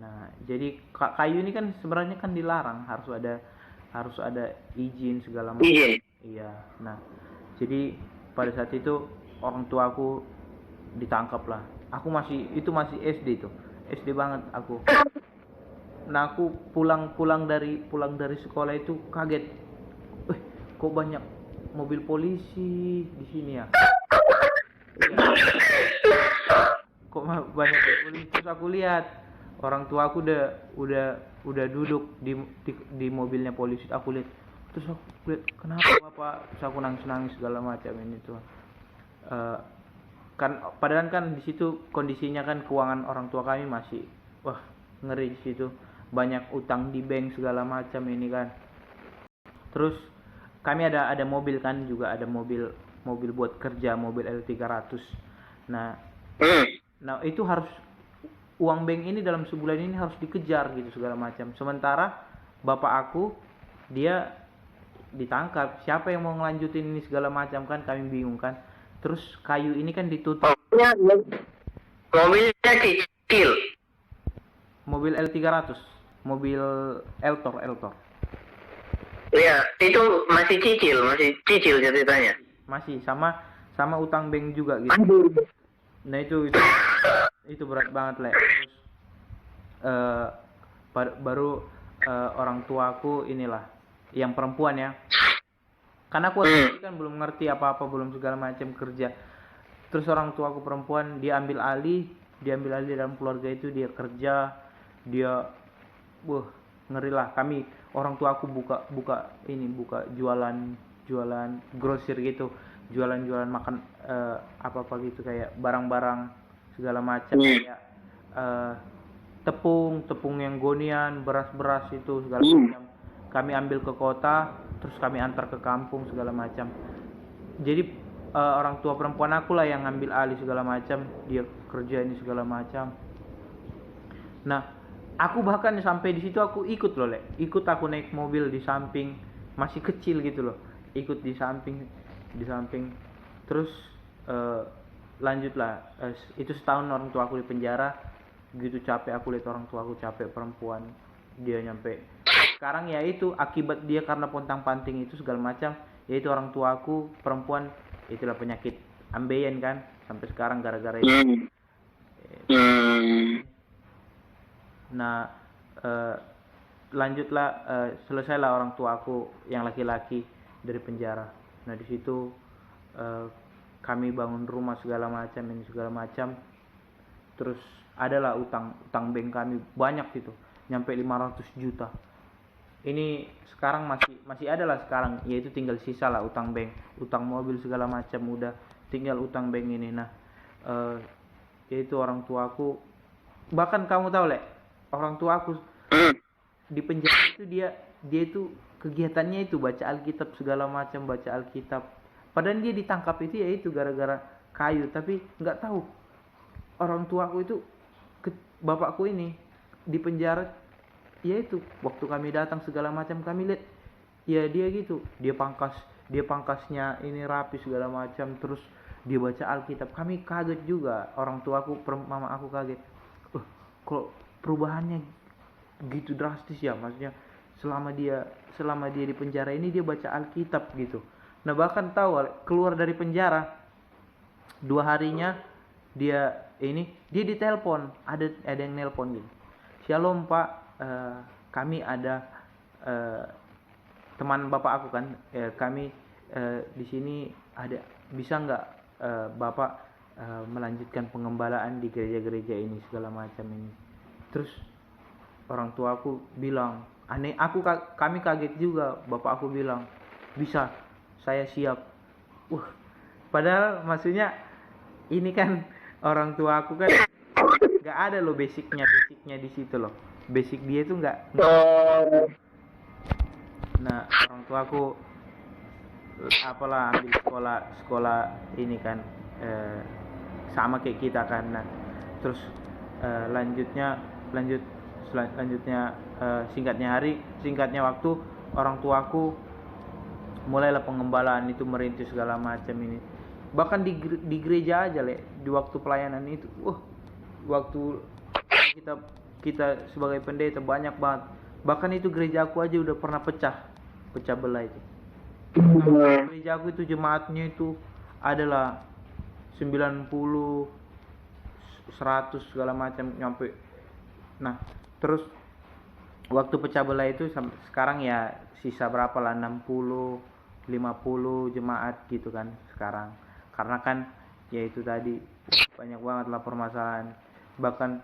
Nah, jadi kayu ini kan sebenarnya kan dilarang, harus ada izin segala macam. Iya. Nah, jadi pada saat itu orang tua aku ditangkap lah. Aku masih SD tuh. SD banget aku. Nah, aku pulang dari sekolah itu kaget. Kok banyak mobil polisi di sini ya? Kok banyak polisi? Terus aku lihat orang tua aku udah duduk di mobilnya polisi. Aku lihat, terus aku lihat kenapa Bapak? Terus aku nangis segala macam ini tuh. Kan padahal kan di situ kondisinya kan keuangan orang tua kami masih ngeri di situ. Banyak utang di bank segala macam ini kan. Terus kami ada mobil kan, juga ada mobil buat kerja, mobil L300. Nah itu harus uang bank ini dalam sebulan ini harus dikejar gitu segala macam. Sementara bapak aku dia ditangkap. Siapa yang mau ngelanjutin ini segala macam kan, kami bingung kan. Terus kayu ini kan ditutup. Mobilnya kecil. Mobil L300. mobil Eltor. Iya, itu masih cicil ceritanya. Masih sama utang bank juga gitu. Aduh. Nah itu berat banget Le. Terus baru orang tuaku inilah yang perempuan ya, karena aku waktu itu kan belum ngerti apa-apa, belum segala macam kerja. Terus orang tuaku perempuan dia ambil alih dalam keluarga itu, dia kerja, dia ngeri lah. Kami orang tua aku buka jualan grosir gitu, jualan makan apa gitu, kayak barang-barang segala macam, kayak tepung yang gonian, beras itu segala macam. Kami ambil ke kota, terus kami antar ke kampung segala macam. Jadi orang tua perempuan aku lah yang ngambil alih segala macam, dia kerja ini segala macam. Nah, aku bahkan sampai di situ aku ikut loh, ikut aku naik mobil di samping, masih kecil gitu loh, ikut di samping. Terus lanjutlah, itu setahun orang tua aku di penjara. Gitu capek aku lihat orang tua aku capek, perempuan dia nyampe sekarang, ya itu akibat dia karena pontang-panting itu segala macam, yaitu orang tua aku perempuan itulah penyakit ambeien kan sampai sekarang gara-gara itu. Nah lanjutlah, selesailah orang tua aku yang laki-laki dari penjara. Nah di situ kami bangun rumah segala macam. Terus adalah utang bank kami banyak gitu, nyampe 500 juta. Ini sekarang masih ada lah sekarang, yaitu tinggal sisa lah utang bank, utang mobil segala macam udah, tinggal utang bank ini. Nah yaitu orang tuaku, bahkan kamu tahu orang tuaku di penjara itu dia itu kegiatannya itu baca Alkitab segala macam, baca Alkitab. Padahal dia ditangkap itu yaitu gara-gara kayu, tapi nggak tahu orang tuaku itu, bapakku ini di penjara, yaitu waktu kami datang segala macam kami lihat ya dia gitu, dia pangkasnya ini rapi segala macam, terus dia baca Alkitab. Kami kaget juga, orang tuaku, mama aku kaget, kok perubahannya gitu drastis ya, maksudnya selama dia di penjara ini dia baca Alkitab gitu. Nah bahkan tahu keluar dari penjara 2 harinya dia ditelepon, ada yang nelpon gitu, "Shalom Pak, kami ada teman bapak aku kan, kami di sini ada, bisa nggak bapak melanjutkan pengembalaan di gereja-gereja ini segala macam ini." Terus orang tua aku bilang, kami kaget juga. Bapak aku bilang, "Bisa, saya siap." Padahal maksudnya ini kan orang tua aku kan nggak ada loh basicnya di situ loh, basic dia itu nggak. Nah orang tua aku apalah ambil sekolah ini kan sama kayak kita kan. Nah terus singkatnya waktu, orang tuaku mulailah pengembalaan itu, merintis segala macam ini. Bahkan di gereja aja di waktu pelayanan itu, waktu kita sebagai pendeta banyak banget. Bahkan itu gereja aku aja udah pernah pecah belah itu. Gereja aku itu jemaatnya itu adalah 90, 100 segala macam nyampe. Nah terus waktu pecah belah itu sampai sekarang ya sisa berapa lah, 60, 50 jemaat gitu kan sekarang. Karena kan ya itu tadi banyak banget lah permasalahan, bahkan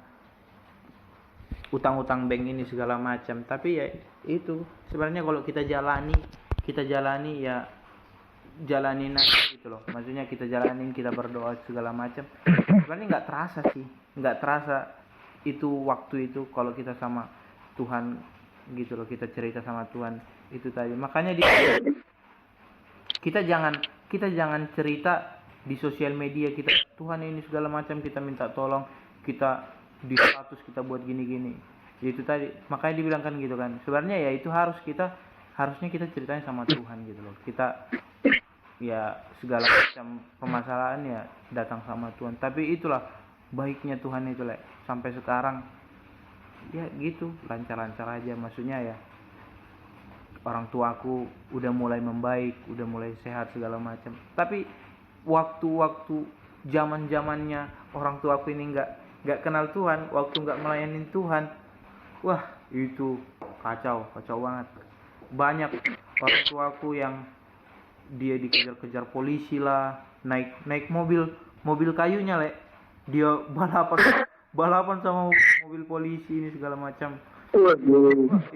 utang bank ini segala macam. Tapi ya itu sebenarnya kalau kita jalani ya jalanin aja gitu loh, maksudnya kita jalanin, kita berdoa segala macam. Sebenarnya nggak terasa itu waktu itu kalau kita sama Tuhan gitu loh, kita cerita sama Tuhan itu tadi. Makanya kita jangan cerita di sosial media kita, "Tuhan ini segala macam, kita minta tolong, kita di status kita buat gini-gini." Itu tadi, makanya dibilangkan gitu kan. Sebenarnya ya itu harusnya kita ceritain sama Tuhan gitu loh. Kita ya segala macam permasalahan ya datang sama Tuhan. Tapi itulah baiknya Tuhan itu sampai sekarang ya gitu lancar-lancar aja, maksudnya ya orang tua aku udah mulai membaik, udah mulai sehat segala macam. Tapi waktu-waktu zaman-zamannya orang tua aku ini nggak kenal Tuhan, waktu nggak melayani Tuhan, wah itu kacau banget. Banyak orang tua aku yang dia dikejar-kejar polisi lah, naik mobil kayunya dia balapan sama mobil polisi ini segala macam. Wah,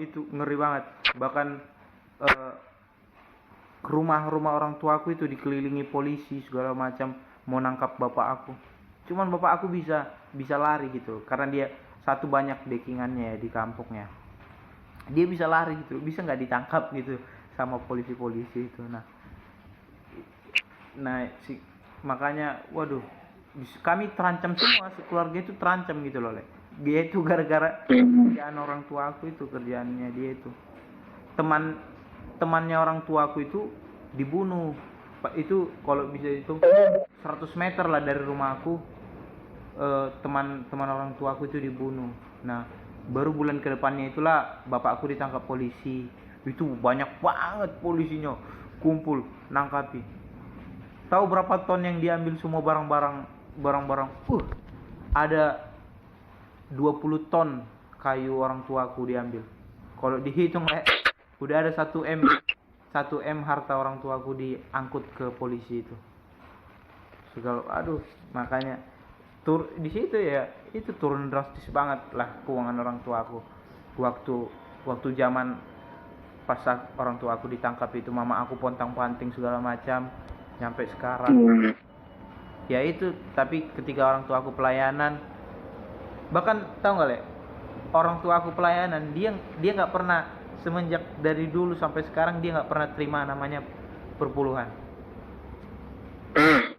itu ngeri banget. Bahkan rumah orang tua aku itu dikelilingi polisi segala macam mau nangkap bapak aku. Cuman bapak aku bisa lari gitu karena dia satu banyak backingannya ya di kampungnya. Dia bisa lari gitu, bisa nggak ditangkap gitu sama polisi-polisi itu. Nah makanya waduh, kami terancam semua, sekeluarga itu terancam gitu loh, dia itu gara-gara kerjaan orang tua aku itu, kerjaannya dia itu. Temannya orang tua aku itu dibunuh. Itu kalau bisa itu 100 meter lah dari rumah aku, teman orang tua aku itu dibunuh. Nah baru bulan kedepannya itulah bapak aku ditangkap polisi. Itu banyak banget polisinya kumpul nangkapi. Tahu berapa ton yang diambil semua barang-barang? Ada 20 ton kayu orang tua aku diambil. Kalau dihitung udah ada 1 M harta orang tua aku diangkut ke polisi itu. Aduh, makanya di situ ya itu turun drastis banget lah keuangan orang tua aku. Waktu zaman pas orang tua aku ditangkap itu, mama aku pontang-panting segala macam sampai sekarang. Ya itu, tapi ketika orang tua aku pelayanan, bahkan tahu nggak orang tua aku pelayanan, dia nggak pernah, semenjak dari dulu sampai sekarang dia nggak pernah terima namanya perpuluhan.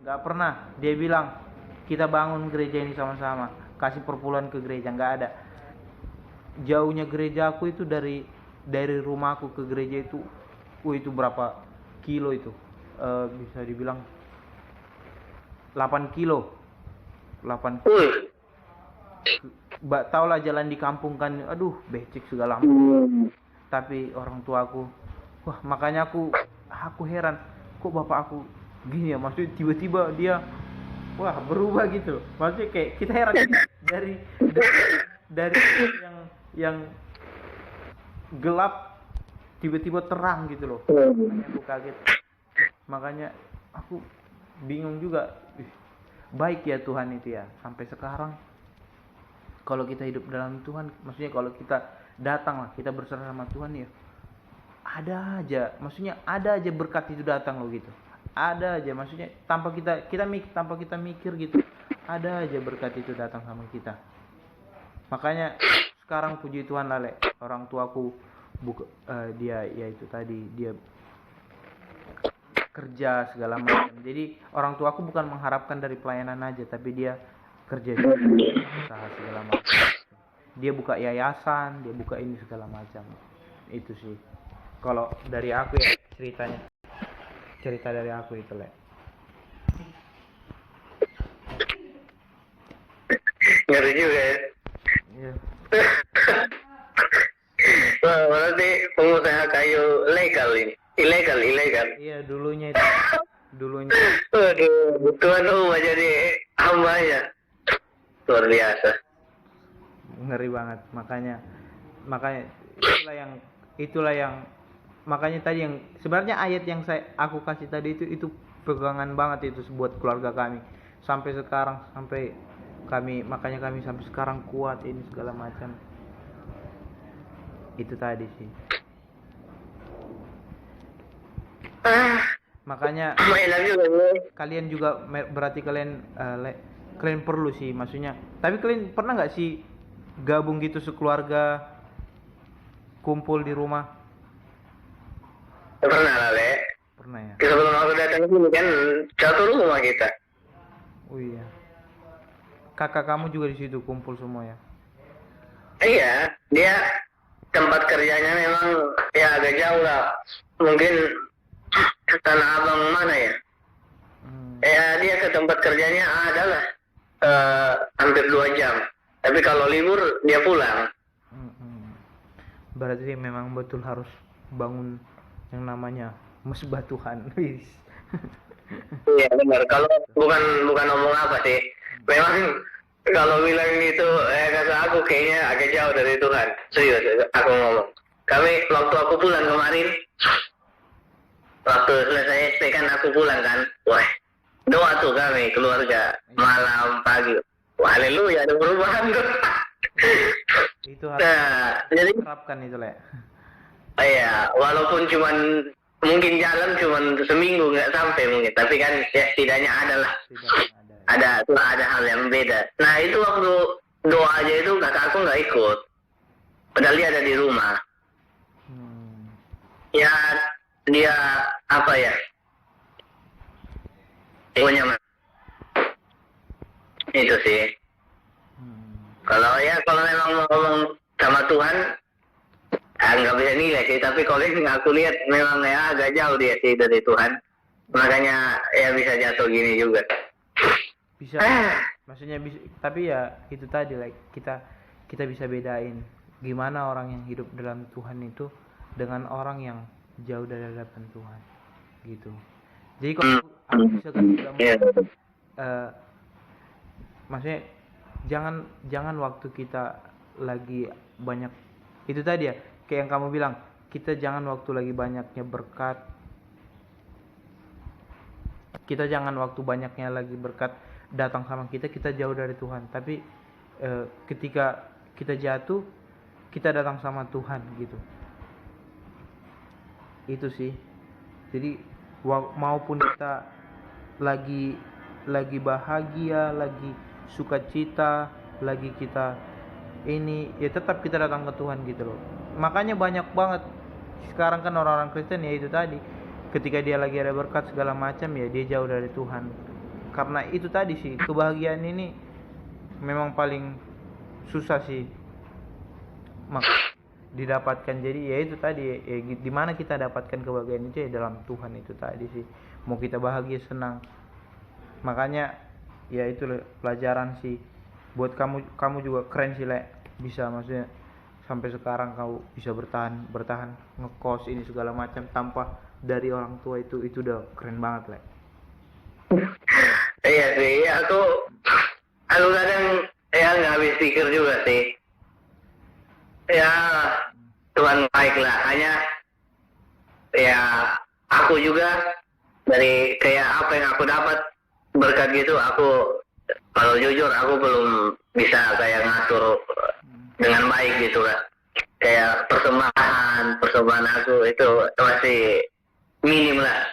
Nggak pernah. Dia bilang kita bangun gereja ini sama-sama, kasih perpuluhan ke gereja, nggak ada. Jauhnya gereja aku itu dari rumahku ke gereja itu berapa kilo itu, bisa dibilang 8 kilo. Tau lah jalan di kampung kan, aduh becek segala macam. Tapi orang tua aku, wah makanya aku heran, kok bapak aku gini ya, maksudnya tiba-tiba dia wah berubah gitu. Maksudnya kayak kita heran dari yang gelap tiba-tiba terang gitu loh. Makanya aku kaget. Makanya aku bingung juga. Baik ya Tuhan itu ya, sampai sekarang kalau kita hidup dalam Tuhan, maksudnya kalau kita datang lah, kita berserah sama Tuhan ya, ada aja berkat itu datang loh gitu. Ada aja, maksudnya tanpa kita mikir gitu, ada aja berkat itu datang sama kita. Makanya sekarang puji Tuhan lah, orang tuaku dia ya itu tadi, dia kerja segala macam. Jadi orang tuaku bukan mengharapkan dari pelayanan aja, tapi dia kerja juga, usaha segala macam. Dia buka yayasan, dia buka ini segala macam. Itu sih kalau dari aku ya, cerita dari aku itu Ngeri juga ya. Iya. Wah, berarti pengusaha kayu ilegal. Iya, dulunya itu. Waduh, Tuhan jadi hambanya. Luar biasa. Ngeri banget. Makanya itulah yang makanya tadi yang sebenarnya ayat yang aku kasih tadi itu pegangan banget itu buat keluarga kami sampai sekarang, makanya kami sampai sekarang kuat ini segala macam. Itu tadi sih. Makanya kalian juga berarti kalian perlu sih, maksudnya. Tapi kalian pernah nggak sih gabung gitu sekeluarga, kumpul di rumah? Pernah lah, Pernah ya. Sebelum aku datang sini kan satu rumah kita. Oh iya. Kakak kamu juga di situ kumpul semua ya? Iya, dia tempat kerjanya memang ya agak jauh lah. Mungkin Tanah Abang mana ya? Ya dia ke tempat kerjanya adalah hampir 2 jam. Tapi kalau libur dia pulang. Berarti memang betul harus bangun yang namanya mesbah Tuhan. Wis. Iya benar. Kalau bukan bukan ngomong apa sih. Memang kalau bilang itu kata aku kayaknya agak jauh dari Tuhan. Serius aku ngomong. Waktu aku pulang kemarin, waktu selesai SD kan aku pulang kan. Wah, doa tuh kami keluarga malam pagi. Wah, haleluya ada perubahan tuh. Itu harus jadi terapkan itu lah. iya, walaupun cuman mungkin jalan cuman seminggu nggak sampai mungkin, tapi kan ya setidaknya ada hal yang beda. Nah itu waktu doa aja itu kakakku nggak ikut, padahal dia ada di rumah. Ya dia apa ya? Punya itu sih. Kalau memang mau ngomong sama Tuhan, nggak bisa nilai sih. Tapi kalau yang aku lihat memang ya agak jauh dia sih dari Tuhan. Makanya ya bisa jatuh gini juga. Bisa, maksudnya bisa. Tapi ya itu tadi, like kita bisa bedain gimana orang yang hidup dalam Tuhan itu dengan orang yang jauh dari hadapan Tuhan, gitu. Jadi kalau aku bisa kasih gambaran, maksudnya jangan waktu kita lagi banyak itu tadi ya, kayak yang kamu bilang, kita jangan waktu lagi banyaknya berkat, kita jangan waktu banyaknya lagi berkat datang sama kita jauh dari Tuhan. Tapi ketika kita jatuh, kita datang sama Tuhan gitu. Itu sih. Jadi maupun kita lagi bahagia, lagi sukacita, lagi kita ini, ya tetap kita datang ke Tuhan gitu loh. Makanya banyak banget sekarang kan orang-orang Kristen ya itu tadi, ketika dia lagi ada berkat segala macam ya dia jauh dari Tuhan. Karena itu tadi sih, kebahagiaan ini memang paling susah sih didapatkan. Jadi ya itu tadi ya, di mana kita dapatkan kebahagiaan itu ya dalam Tuhan itu tadi sih. Mau kita bahagia, senang. Makanya ya itu pelajaran sih buat kamu juga keren sih, Le. Bisa, maksudnya sampai sekarang kau bisa bertahan ngekos ini segala macam tanpa dari orang tua, itu udah keren banget, Le. Iya sih, aku kadang ya nggak habis pikir juga sih. Ya Tuhan baik lah, hanya ya aku juga dari kayak apa yang aku dapat berkat gitu, aku kalau jujur aku belum bisa kayak ngatur dengan baik gitu lah. Kayak persembahan aku itu masih minim lah.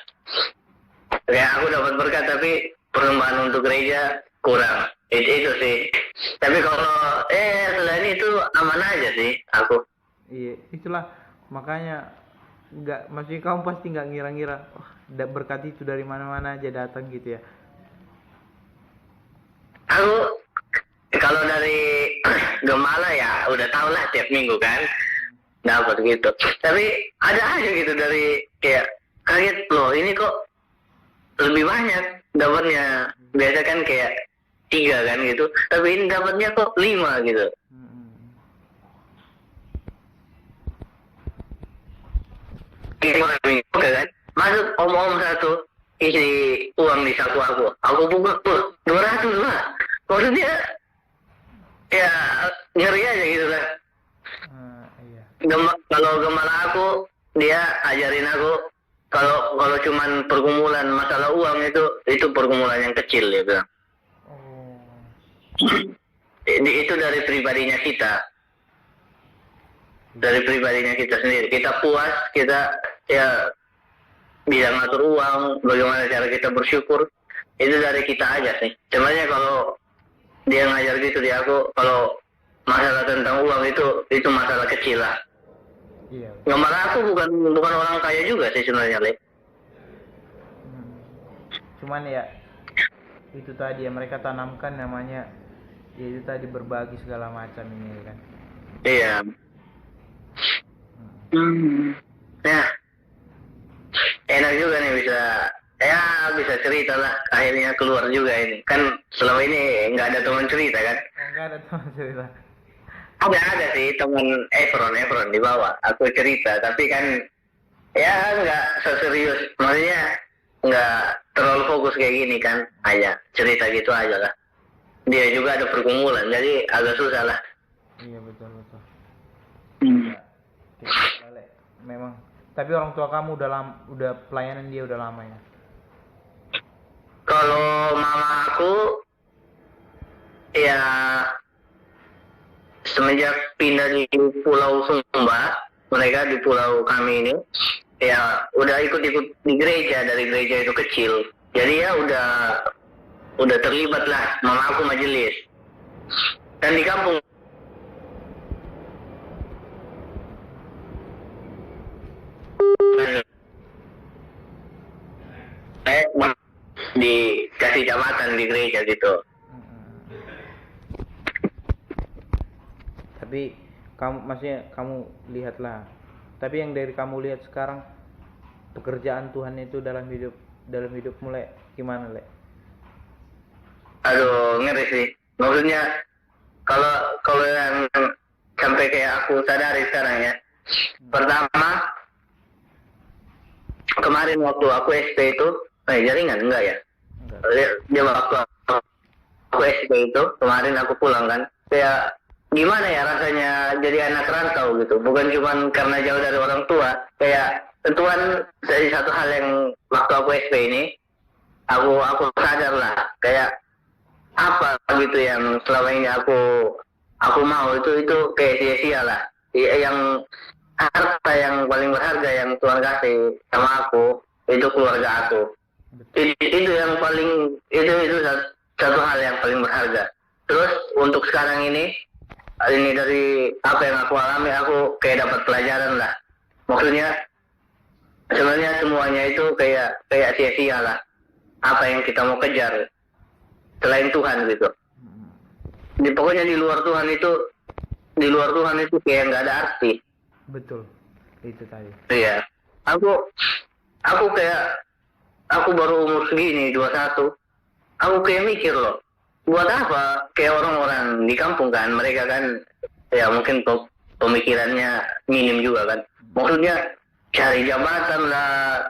Kayak aku dapat berkat tapi persembahan untuk gereja kurang. Itu sih. Tapi kalau selain itu aman aja sih aku. Iya, itulah makanya maksudnya kamu pasti nggak ngira-ngira berkat itu dari mana-mana aja datang gitu ya. Aku kalau dari Gemala ya udah tau lah tiap minggu kan dapat gitu. Tapi ada aja gitu dari kayak kaget loh, ini kok lebih banyak dapatnya. Biasa kan kayak 3 kan gitu, tapi ini dapatnya kok 5 gitu. Minggu kan masuk om satu isi uang di saku aku buka tuh 200 lah. Maksudnya ya ngeri aja gitu lah. Iya. Kalau Gemala aku dia ajarin aku kalau cuman pergumulan masalah uang itu pergumulan yang kecil ya bilang. Itu dari pribadinya kita. Dari pribadinya kita sendiri. Kita puas, kita ya bisa ngatur uang, bagaimana cara kita bersyukur. Itu dari kita aja sih. Sebenarnya kalau dia ngajar gitu di aku, kalau masalah tentang uang itu masalah kecil lah. Iya. Gambar aku bukan orang kaya juga sih sebenarnya, Le. Cuman ya itu tadi ya, mereka tanamkan namanya ya itu tadi berbagi segala macam ini kan. Iya. Ya. Enak juga nih bisa cerita lah, akhirnya keluar juga ini. Kan selama ini nggak ada teman cerita kan? Nggak ada teman cerita. ada sih teman Efron dibawa. Aku cerita, tapi kan ya nggak seserius, maksudnya nggak terlalu fokus kayak gini kan, aja cerita gitu aja lah. Dia juga ada pergumulan, jadi agak susah lah. Iya betul. Hmm. Ya, Lele, memang. Tapi orang tua kamu udah pelayanan dia udah lama ya? Kalau mama aku ya semenjak pindah di Pulau Sumba, mereka di pulau kami ini, ya udah ikut-ikut di gereja, dari gereja itu kecil. Jadi ya udah terlibat lah, mama aku majelis. Dan di kampung dikasih jabatan di gereja gitu. Tapi maksudnya kamu lihatlah. Tapi yang dari kamu lihat sekarang, pekerjaan Tuhan itu dalam hidup mulai gimana, Le? Aduh, ngeri sih. Maksudnya kalau yang sampai kayak aku sadari sekarang ya. Pertama, kemarin waktu aku SP itu, jaringan enggak ya? Dia waktu aku SP itu, kemarin aku pulang kan, kayak gimana ya rasanya jadi anak rantau gitu. Bukan cuma karena jauh dari orang tua, kayak Tuhan dari satu hal yang waktu aku SP ini, aku sadar lah, kayak apa gitu yang selama ini aku mau itu kayak sia-sia lah. Yang harta yang paling berharga yang Tuhan kasih sama aku itu keluarga aku. Itu yang paling itu satu hal yang paling berharga. Terus untuk sekarang ini dari apa yang aku alami, aku kayak dapat pelajaran lah. Maksudnya sebenarnya semuanya itu kayak sia-sia lah. Apa yang kita mau kejar selain Tuhan gitu. Pokoknya di luar Tuhan itu kayak nggak ada arti. Betul, itu tadi. Iya. Aku baru umur segini 21. Aku kayak mikir loh, buat apa kayak orang-orang di kampung kan, mereka kan ya mungkin pemikirannya minim juga kan. Maksudnya cari jabatan lah,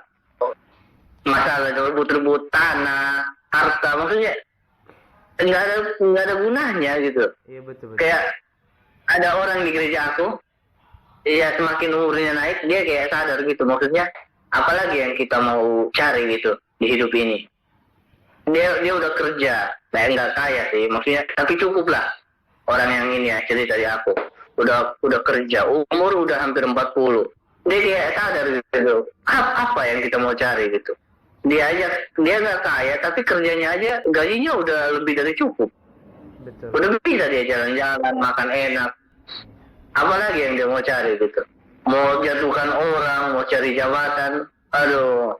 masalah rebut-rebut tanah, harta, maksudnya nggak ada gunanya gitu. Iya betul. Kayak ada orang di gereja aku, ya semakin umurnya naik dia kayak sadar gitu, maksudnya apalagi yang kita mau cari gitu di hidup ini. Dia udah kerja, nggak kaya sih, maksudnya tapi cukup lah. Orang yang ini ya cerita dari aku, udah kerja, umur udah hampir 40. Dia kayak sadar gitu, apa yang kita mau cari gitu. Dia nggak kaya, tapi kerjanya aja gajinya udah lebih dari cukup. Betul. Udah bisa dia jalan-jalan, makan enak. Apalagi yang dia mau cari gitu. Mau jatuhkan orang, mau cari jabatan. Aduh.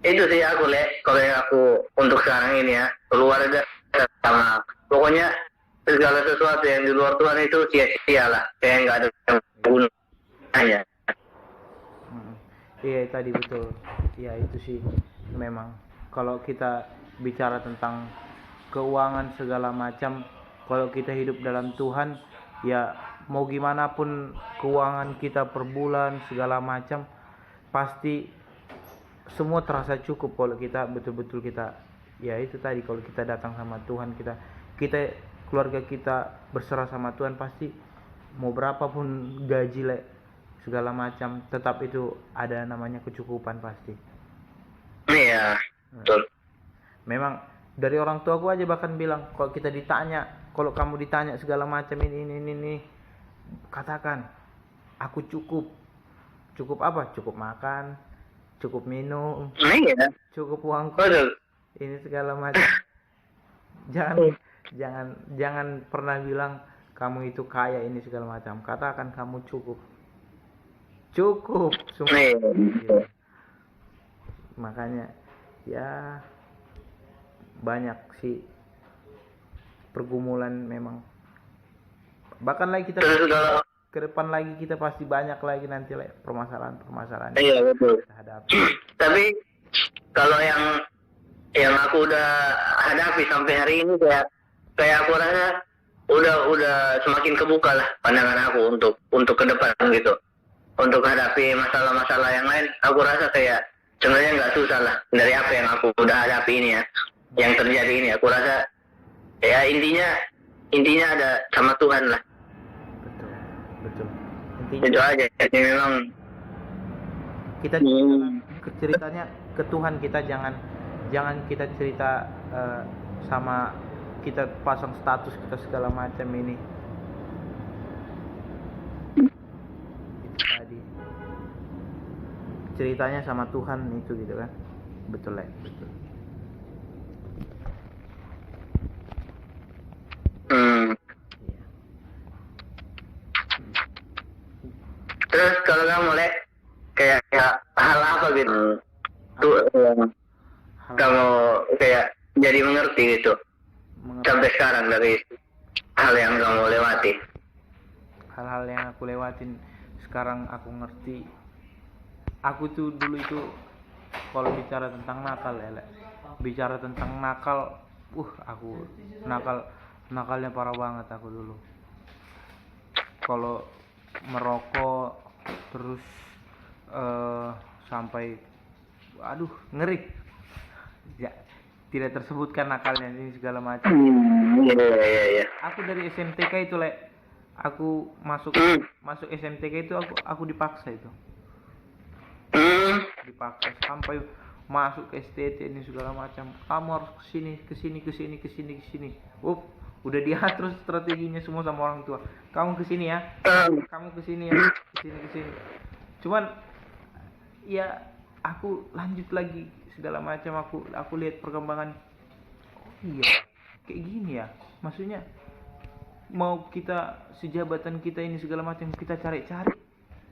Itu sih aku kalau yang aku untuk sekarang ini ya, keluarga sama. Pokoknya segala sesuatu yang di luar Tuhan itu sia-sia lah. Kayak nggak ada gunanya. Iya tadi betul. Ya itu sih memang. Kalau kita bicara tentang keuangan segala macam, kalau kita hidup dalam Tuhan, ya mau gimana pun keuangan kita per bulan segala macam, pasti semua terasa cukup kalau kita betul-betul kita, ya itu tadi, kalau kita datang sama Tuhan, kita keluarga kita berserah sama Tuhan, pasti mau berapapun gaji segala macam, tetap itu ada namanya kecukupan pasti. Iya, betul. Memang dari orang tua gua aja bahkan bilang, kalau kita ditanya, kalau kamu ditanya segala macam ini, katakan aku cukup apa? Cukup makan, cukup minum, cukup uangku, ini segala macam. Jangan pernah bilang kamu itu kaya ini segala macam. Katakan kamu cukup semua. Gitu. Makanya ya banyak sih pergumulan memang. Bahkan lagi kita ke depan lagi kita pasti banyak lagi nanti permasalahan. Iya betul. Kita hadapi. Tapi kalau yang aku udah hadapi sampai hari ini, kayak aku rasa udah semakin kebuka lah pandangan aku untuk ke depan gitu. Untuk hadapi masalah-masalah yang lain, aku rasa kayak sebenarnya nggak susah lah dari apa yang aku udah hadapi ini ya, yang terjadi ini. Aku rasa ya intinya ada sama Tuhan lah. Betul. Itu aja. Jadi memang kita ceritanya ke Tuhan, kita jangan kita cerita sama kita pasang status kita segala macam ini. Itu tadi ceritanya sama Tuhan itu gitu kan. Betul. Terus kalau kamu kayak hal apa gitu tuh kamu kayak jadi mengerti gitu sampai sekarang dari hal yang kamu lewati. Hal-hal yang aku lewatin sekarang aku ngerti. Aku tuh dulu itu kalau bicara tentang nakal bicara tentang nakal, aku nakalnya parah banget aku dulu. Kalau merokok terus sampai ngeri ya, tidak tersebutkan nakalnya ini segala macam. Iya. Aku dari SMTK itu aku masuk SMTK itu aku dipaksa itu. Dipaksa sampai masuk ke STT ini segala macam. Kamu harus kesini. Udah diatur strateginya semua sama orang tua. Kamu kesini ya. Kamu kesini ya. Kesini. Cuman ya aku lanjut lagi segala macam. Aku lihat perkembangan. Iya, kayak gini ya. Maksudnya mau kita sejabatan kita ini segala macam kita cari-cari.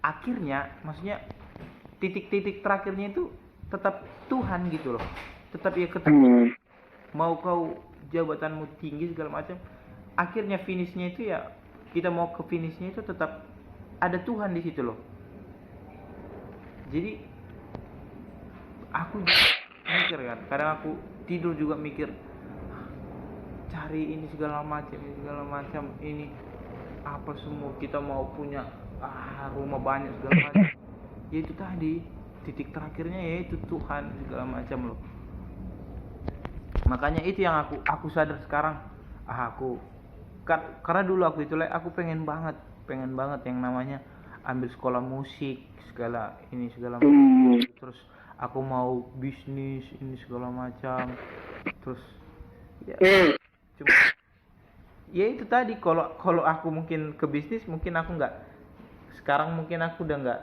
Akhirnya maksudnya titik-titik terakhirnya itu tetap Tuhan gitu loh. Tetap ya ketemu. Mau kau jabatanmu tinggi segala macam, akhirnya finishnya itu ya kita mau ke finishnya itu tetap ada Tuhan di situ loh. Jadi aku mikir kan, kadang aku tidur juga mikir cari ini segala macam ini apa semua kita mau punya rumah banyak segala macam. Ya itu tadi titik terakhirnya yaitu Tuhan segala macam loh. Makanya itu yang aku sadar sekarang. Karena dulu aku itu aku pengen banget yang namanya ambil sekolah musik segala macam. Terus aku mau bisnis ini segala macam. Terus ya cuma ya itu tadi kalau aku mungkin ke bisnis mungkin aku sekarang mungkin aku udah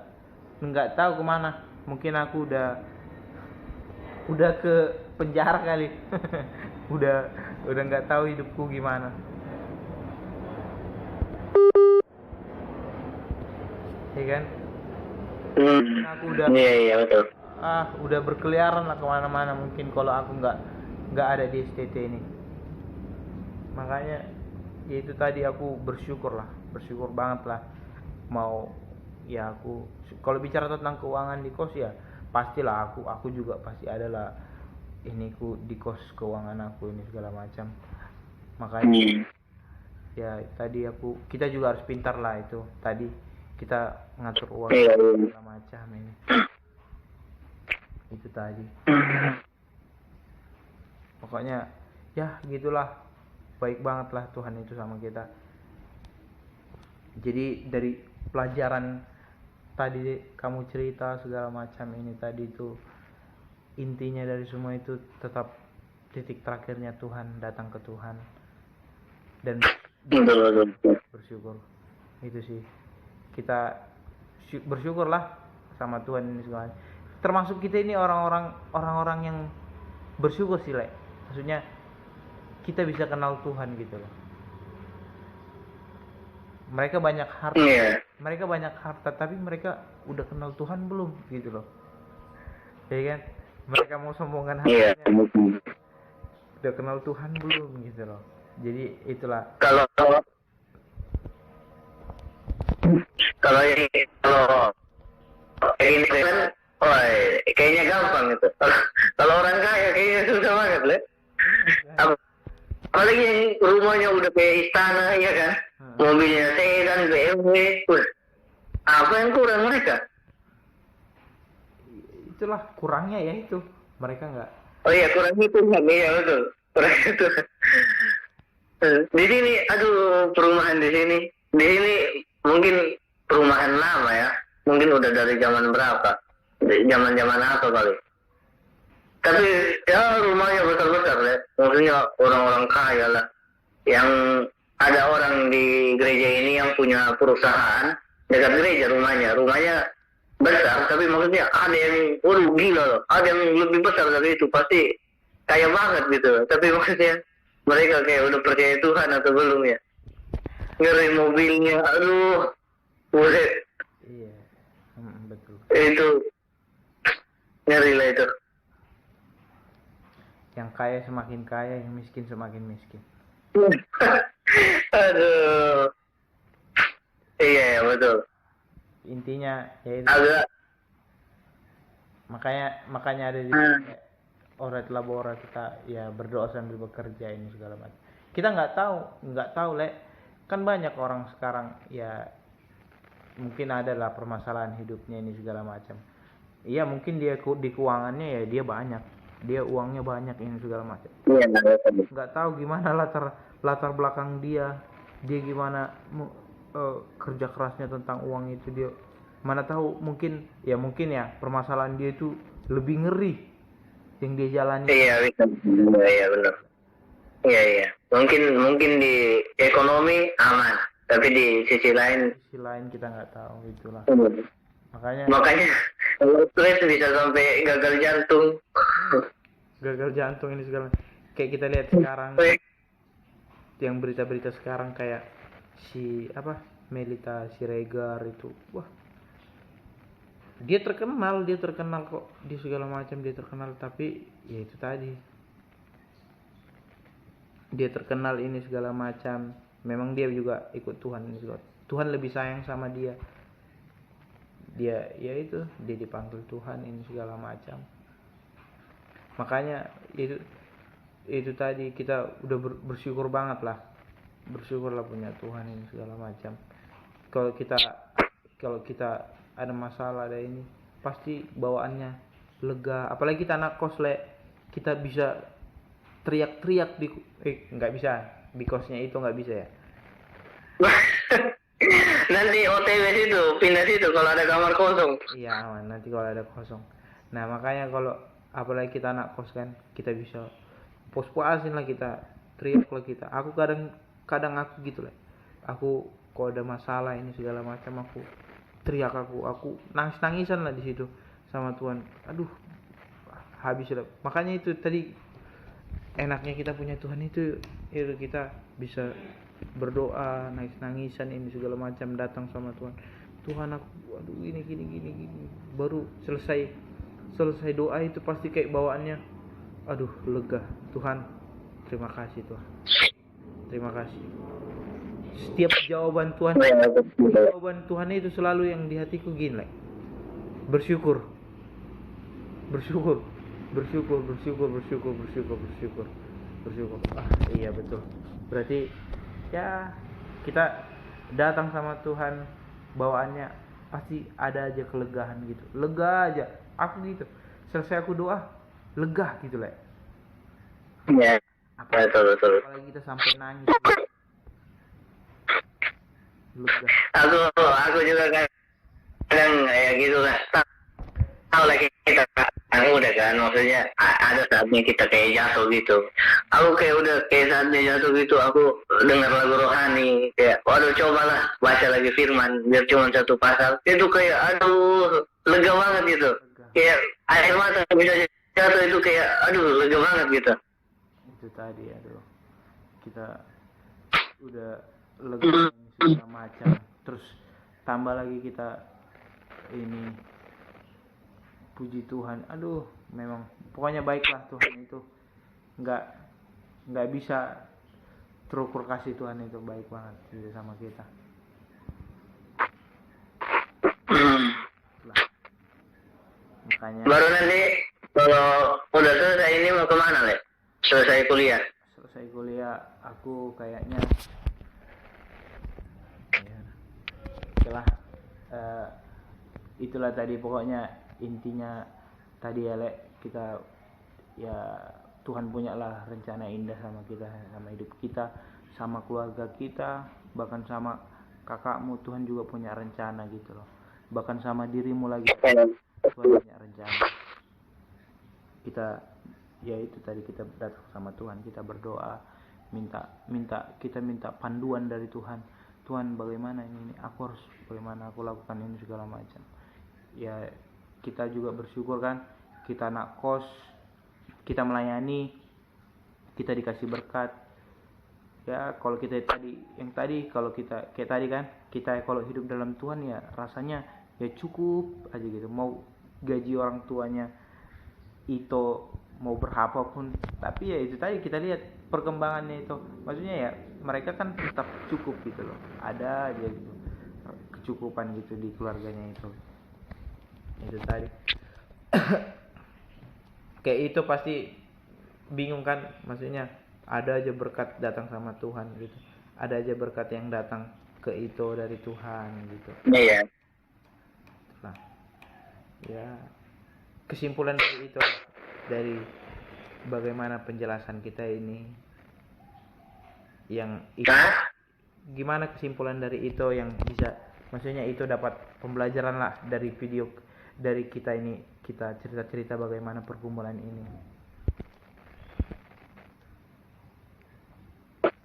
nggak tahu kemana. Mungkin aku udah ke penjara kali. udah nggak tahu hidupku gimana. Iya kan? Aku udah Iya betul. Udah berkeliaran lah kemana-mana mungkin kalau aku nggak ada di STT ini. Makanya ya itu tadi aku bersyukur banget lah. Mau ya aku kalau bicara tentang keuangan di kos ya pastilah aku juga pasti ada lah di kos keuangan aku ini segala macam. Makanya ya tadi kita juga harus pintar lah itu tadi kita ngatur uang segala macam ini. Itu tadi. Pokoknya ya gitulah, baik banget lah Tuhan itu sama kita. Jadi dari pelajaran tadi kamu cerita segala macam ini tadi itu intinya dari semua itu tetap titik terakhirnya Tuhan, datang ke Tuhan dan bersyukur. Itu sih kita bersyukurlah sama Tuhan ini segala. Termasuk kita ini orang-orang yang bersyukur sih maksudnya kita bisa kenal Tuhan gitu loh. Mereka banyak harta tapi mereka udah kenal Tuhan belum gitu loh. Ya kan? Mereka mau sombongkan hartanya. Udah kenal Tuhan belum gitu loh. Jadi itulah. Kalau ini kan kayaknya gampang itu. Kalau orang kaya kayaknya susah banget, apalagi yang rumahnya udah kayak istana ya kan, mobilnya sedan BMW. Apa yang kurang mereka? Itulah kurangnya ya, itu mereka nggak. Oh iya, kurang itu kan, iya betul, kurang itu. Di sini, aduh, perumahan di sini mungkin perumahan lama ya, mungkin udah dari zaman berapa, zaman apa kali. Tapi ya rumahnya besar-besar ya, maksudnya orang-orang kaya lah. Yang ada orang di gereja ini yang punya perusahaan dekat gereja rumahnya besar, tapi maksudnya ada yang gila loh, ada yang lebih besar dari itu, pasti kaya banget gitu. Tapi maksudnya mereka kayak udah percaya Tuhan atau belum ya? Ngeri mobilnya, aduh, buset. Iya, betul. Itu ngeri lah itu. Yang kaya semakin kaya, yang miskin semakin miskin. Aduh, iya betul. Intinya ya itu. Agak. Makanya ada di orat labora kita ya berdoa sambil bekerja ini segala macam. Kita nggak tahu Le, kan banyak orang sekarang ya mungkin ada lah permasalahan hidupnya ini segala macam. Iya mungkin dia di keuangannya ya dia banyak, dia uangnya banyak ini segala macam. Iya, nggak tahu gimana latar belakang dia gimana kerja kerasnya tentang uang itu, dia mana tahu mungkin ya permasalahan dia itu lebih ngeri yang dia jalani. Iya benar. Iya mungkin di ekonomi aman, tapi di sisi lain kita nggak tahu, itulah. Makanya kalau stres bisa sampai gagal jantung ini segala. Kayak kita lihat sekarang yang berita-berita sekarang kayak si Melita Siregar itu, wah dia terkenal kok di segala macam, dia terkenal, tapi ya itu tadi dia terkenal ini segala macam, memang dia juga ikut Tuhan ini segala. Tuhan lebih sayang sama dia ya itu dia dipanggil Tuhan ini segala macam. Makanya itu tadi kita udah bersyukur banget lah, bersyukurlah punya Tuhan ini segala macam. Kalau kita ada masalah, ada ini, pasti bawaannya lega. Apalagi kita anak kos kita bisa teriak-teriak nggak bisa, di kosnya itu nggak bisa ya. Nanti OTW situ, pindah situ kalau ada kamar kosong. Iya aman, nanti kalau ada kosong. Nah makanya kalau apalagi kita anak kos kan, kita bisa puas-puasin lah, kita teriak lah kita. Aku kadang aku gitu lah. Aku kalau ada masalah ini segala macam, aku teriak, aku nangis-nangisan lah di situ sama Tuhan. Aduh, habis lah. Makanya itu tadi enaknya kita punya Tuhan itu kita bisa berdoa nangis-nangisan ini segala macam, datang sama Tuhan. Tuhan aku aduh gini, baru selesai doa itu pasti kayak bawaannya aduh lega. Tuhan terima kasih, Tuhan terima kasih. Setiap jawaban Tuhan itu selalu yang di hatiku gini, bersyukur. Iya betul. Berarti ya kita datang sama Tuhan, bawaannya pasti ada aja kelegaan gitu, lega aja. Aku gitu, selesai aku doa lega gitu lah. Iya. Betul. Apalagi kita sampai nangis gitu. Lega. Aku juga kadang kayak gitu lah. Tahu lagi kita udah kan, maksudnya ada saatnya kita kayak jatuh gitu. Aku kayak udah kayak saatnya jatuh gitu, aku dengar lagu rohani kayak waduh cobalah baca lagi firman biar cuma satu pasal, itu kayak aduh lega banget gitu. Kayak air mata bisa jatuh, itu kayak aduh lega banget gitu. Itu tadi aduh kita udah lega segala macam, terus tambah lagi kita ini puji Tuhan, aduh memang pokoknya baiklah Tuhan itu, nggak bisa terukur kasih Tuhan itu baik banget gitu sama kita. Makanya baru nanti kalau udah selesai ini mau kemana Le? Selesai kuliah aku kayaknya ya, itulah itulah tadi pokoknya intinya tadi ya Lek, kita ya Tuhan punya lah rencana indah sama kita, sama hidup kita, sama keluarga kita, bahkan sama kakakmu Tuhan juga punya rencana gitu loh, bahkan sama dirimu lagi Tuhan punya rencana. Kita ya itu tadi kita datang sama Tuhan, kita berdoa, kita minta panduan dari Tuhan. Tuhan bagaimana ini aku harus bagaimana aku lakukan ini segala macam. Ya kita juga bersyukur kan, kita anak kos, kita melayani, kita dikasih berkat. Ya kalau kita tadi kalau kita kayak tadi kan, kita kalau hidup dalam Tuhan ya rasanya ya cukup aja gitu. Mau gaji orang tuanya itu mau berapapun, tapi ya itu tadi kita lihat perkembangannya itu, maksudnya ya mereka kan tetap cukup gitu loh, ada aja gitu kecukupan gitu di keluarganya itu tadi. Kayak itu pasti bingung kan, maksudnya ada aja berkat datang sama Tuhan gitu, ada aja berkat yang datang ke itu dari Tuhan gitu. Iya. Nah, ya kesimpulan dari itu, dari bagaimana penjelasan kita ini yang itu, gimana kesimpulan dari itu yang bisa, maksudnya itu dapat pembelajaran lah dari video dari kita ini, kita cerita-cerita bagaimana pergumulan ini.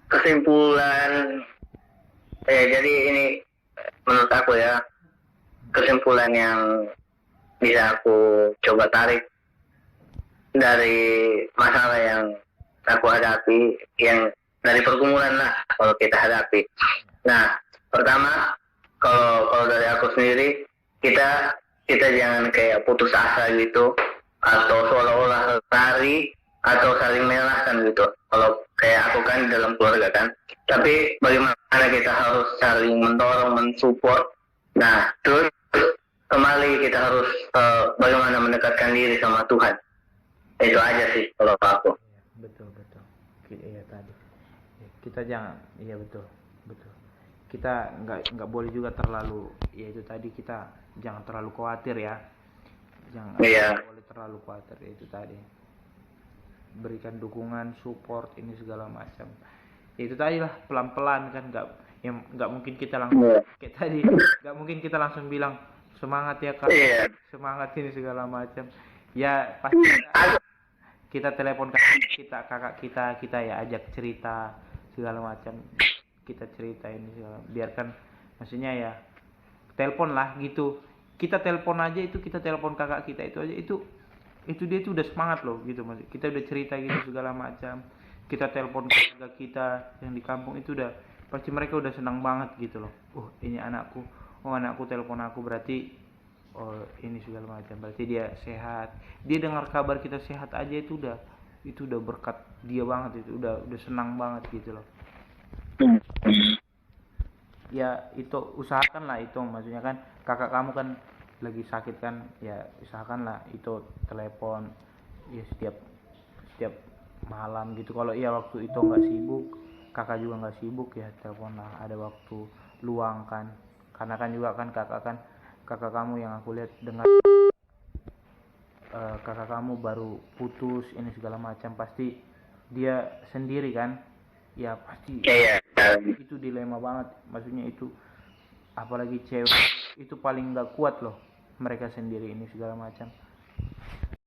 Kesimpulan jadi ini menurut aku ya, kesimpulan yang bisa aku coba tarik dari masalah yang aku hadapi, yang dari pergumulan lah kalau kita hadapi. Nah, pertama kalau dari aku sendiri, kita jangan kayak putus asa gitu, atau seolah-olah lari atau saling menyalahkan gitu. Kalau kayak aku kan dalam keluarga kan, tapi bagaimana kita harus saling mendorong, mensupport. Nah, terus kembali kita harus bagaimana mendekatkan diri sama Tuhan. Itu aja sih kalau aku. Betul. Iya tadi. Kita jangan, iya betul. Kita nggak boleh juga terlalu, ya itu tadi kita jangan terlalu khawatir ya. Jangan boleh terlalu khawatir, itu tadi. Berikan dukungan, support ini segala macam. Itu tadi lah, pelan-pelan kan, nggak mungkin kita langsung kayak tadi, nggak mungkin kita langsung bilang semangat ya Kak, semangat ini segala macam. Ya pasti kita telepon kakak kita ya ajak cerita segala macam, kita cerita ini segala, biarkan, maksudnya ya telepon lah gitu, kita telepon aja itu, kita telepon kakak kita itu aja, itu dia tuh udah semangat loh gitu, maksud kita udah cerita gitu segala macam, kita telepon keluarga kita yang di kampung itu udah pasti mereka udah senang banget gitu loh. Ini anakku telepon aku, berarti ini segala macam, berarti dia sehat, dia dengar kabar kita sehat aja itu udah berkat dia banget, itu udah senang banget gitu loh. Ya itu usahakan lah itu, maksudnya kan kakak kamu kan lagi sakit kan, ya usahakan lah itu telepon ya setiap malam gitu. Kalau iya waktu itu nggak sibuk, kakak juga nggak sibuk, ya telepon lah ada waktu luang kan, karena kan juga kan kakak kamu yang aku lihat dengar kakak kamu baru putus ini segala macam, pasti dia sendiri kan, ya pasti itu dilema banget, maksudnya itu apalagi cewek itu paling nggak kuat loh, mereka sendiri ini segala macam.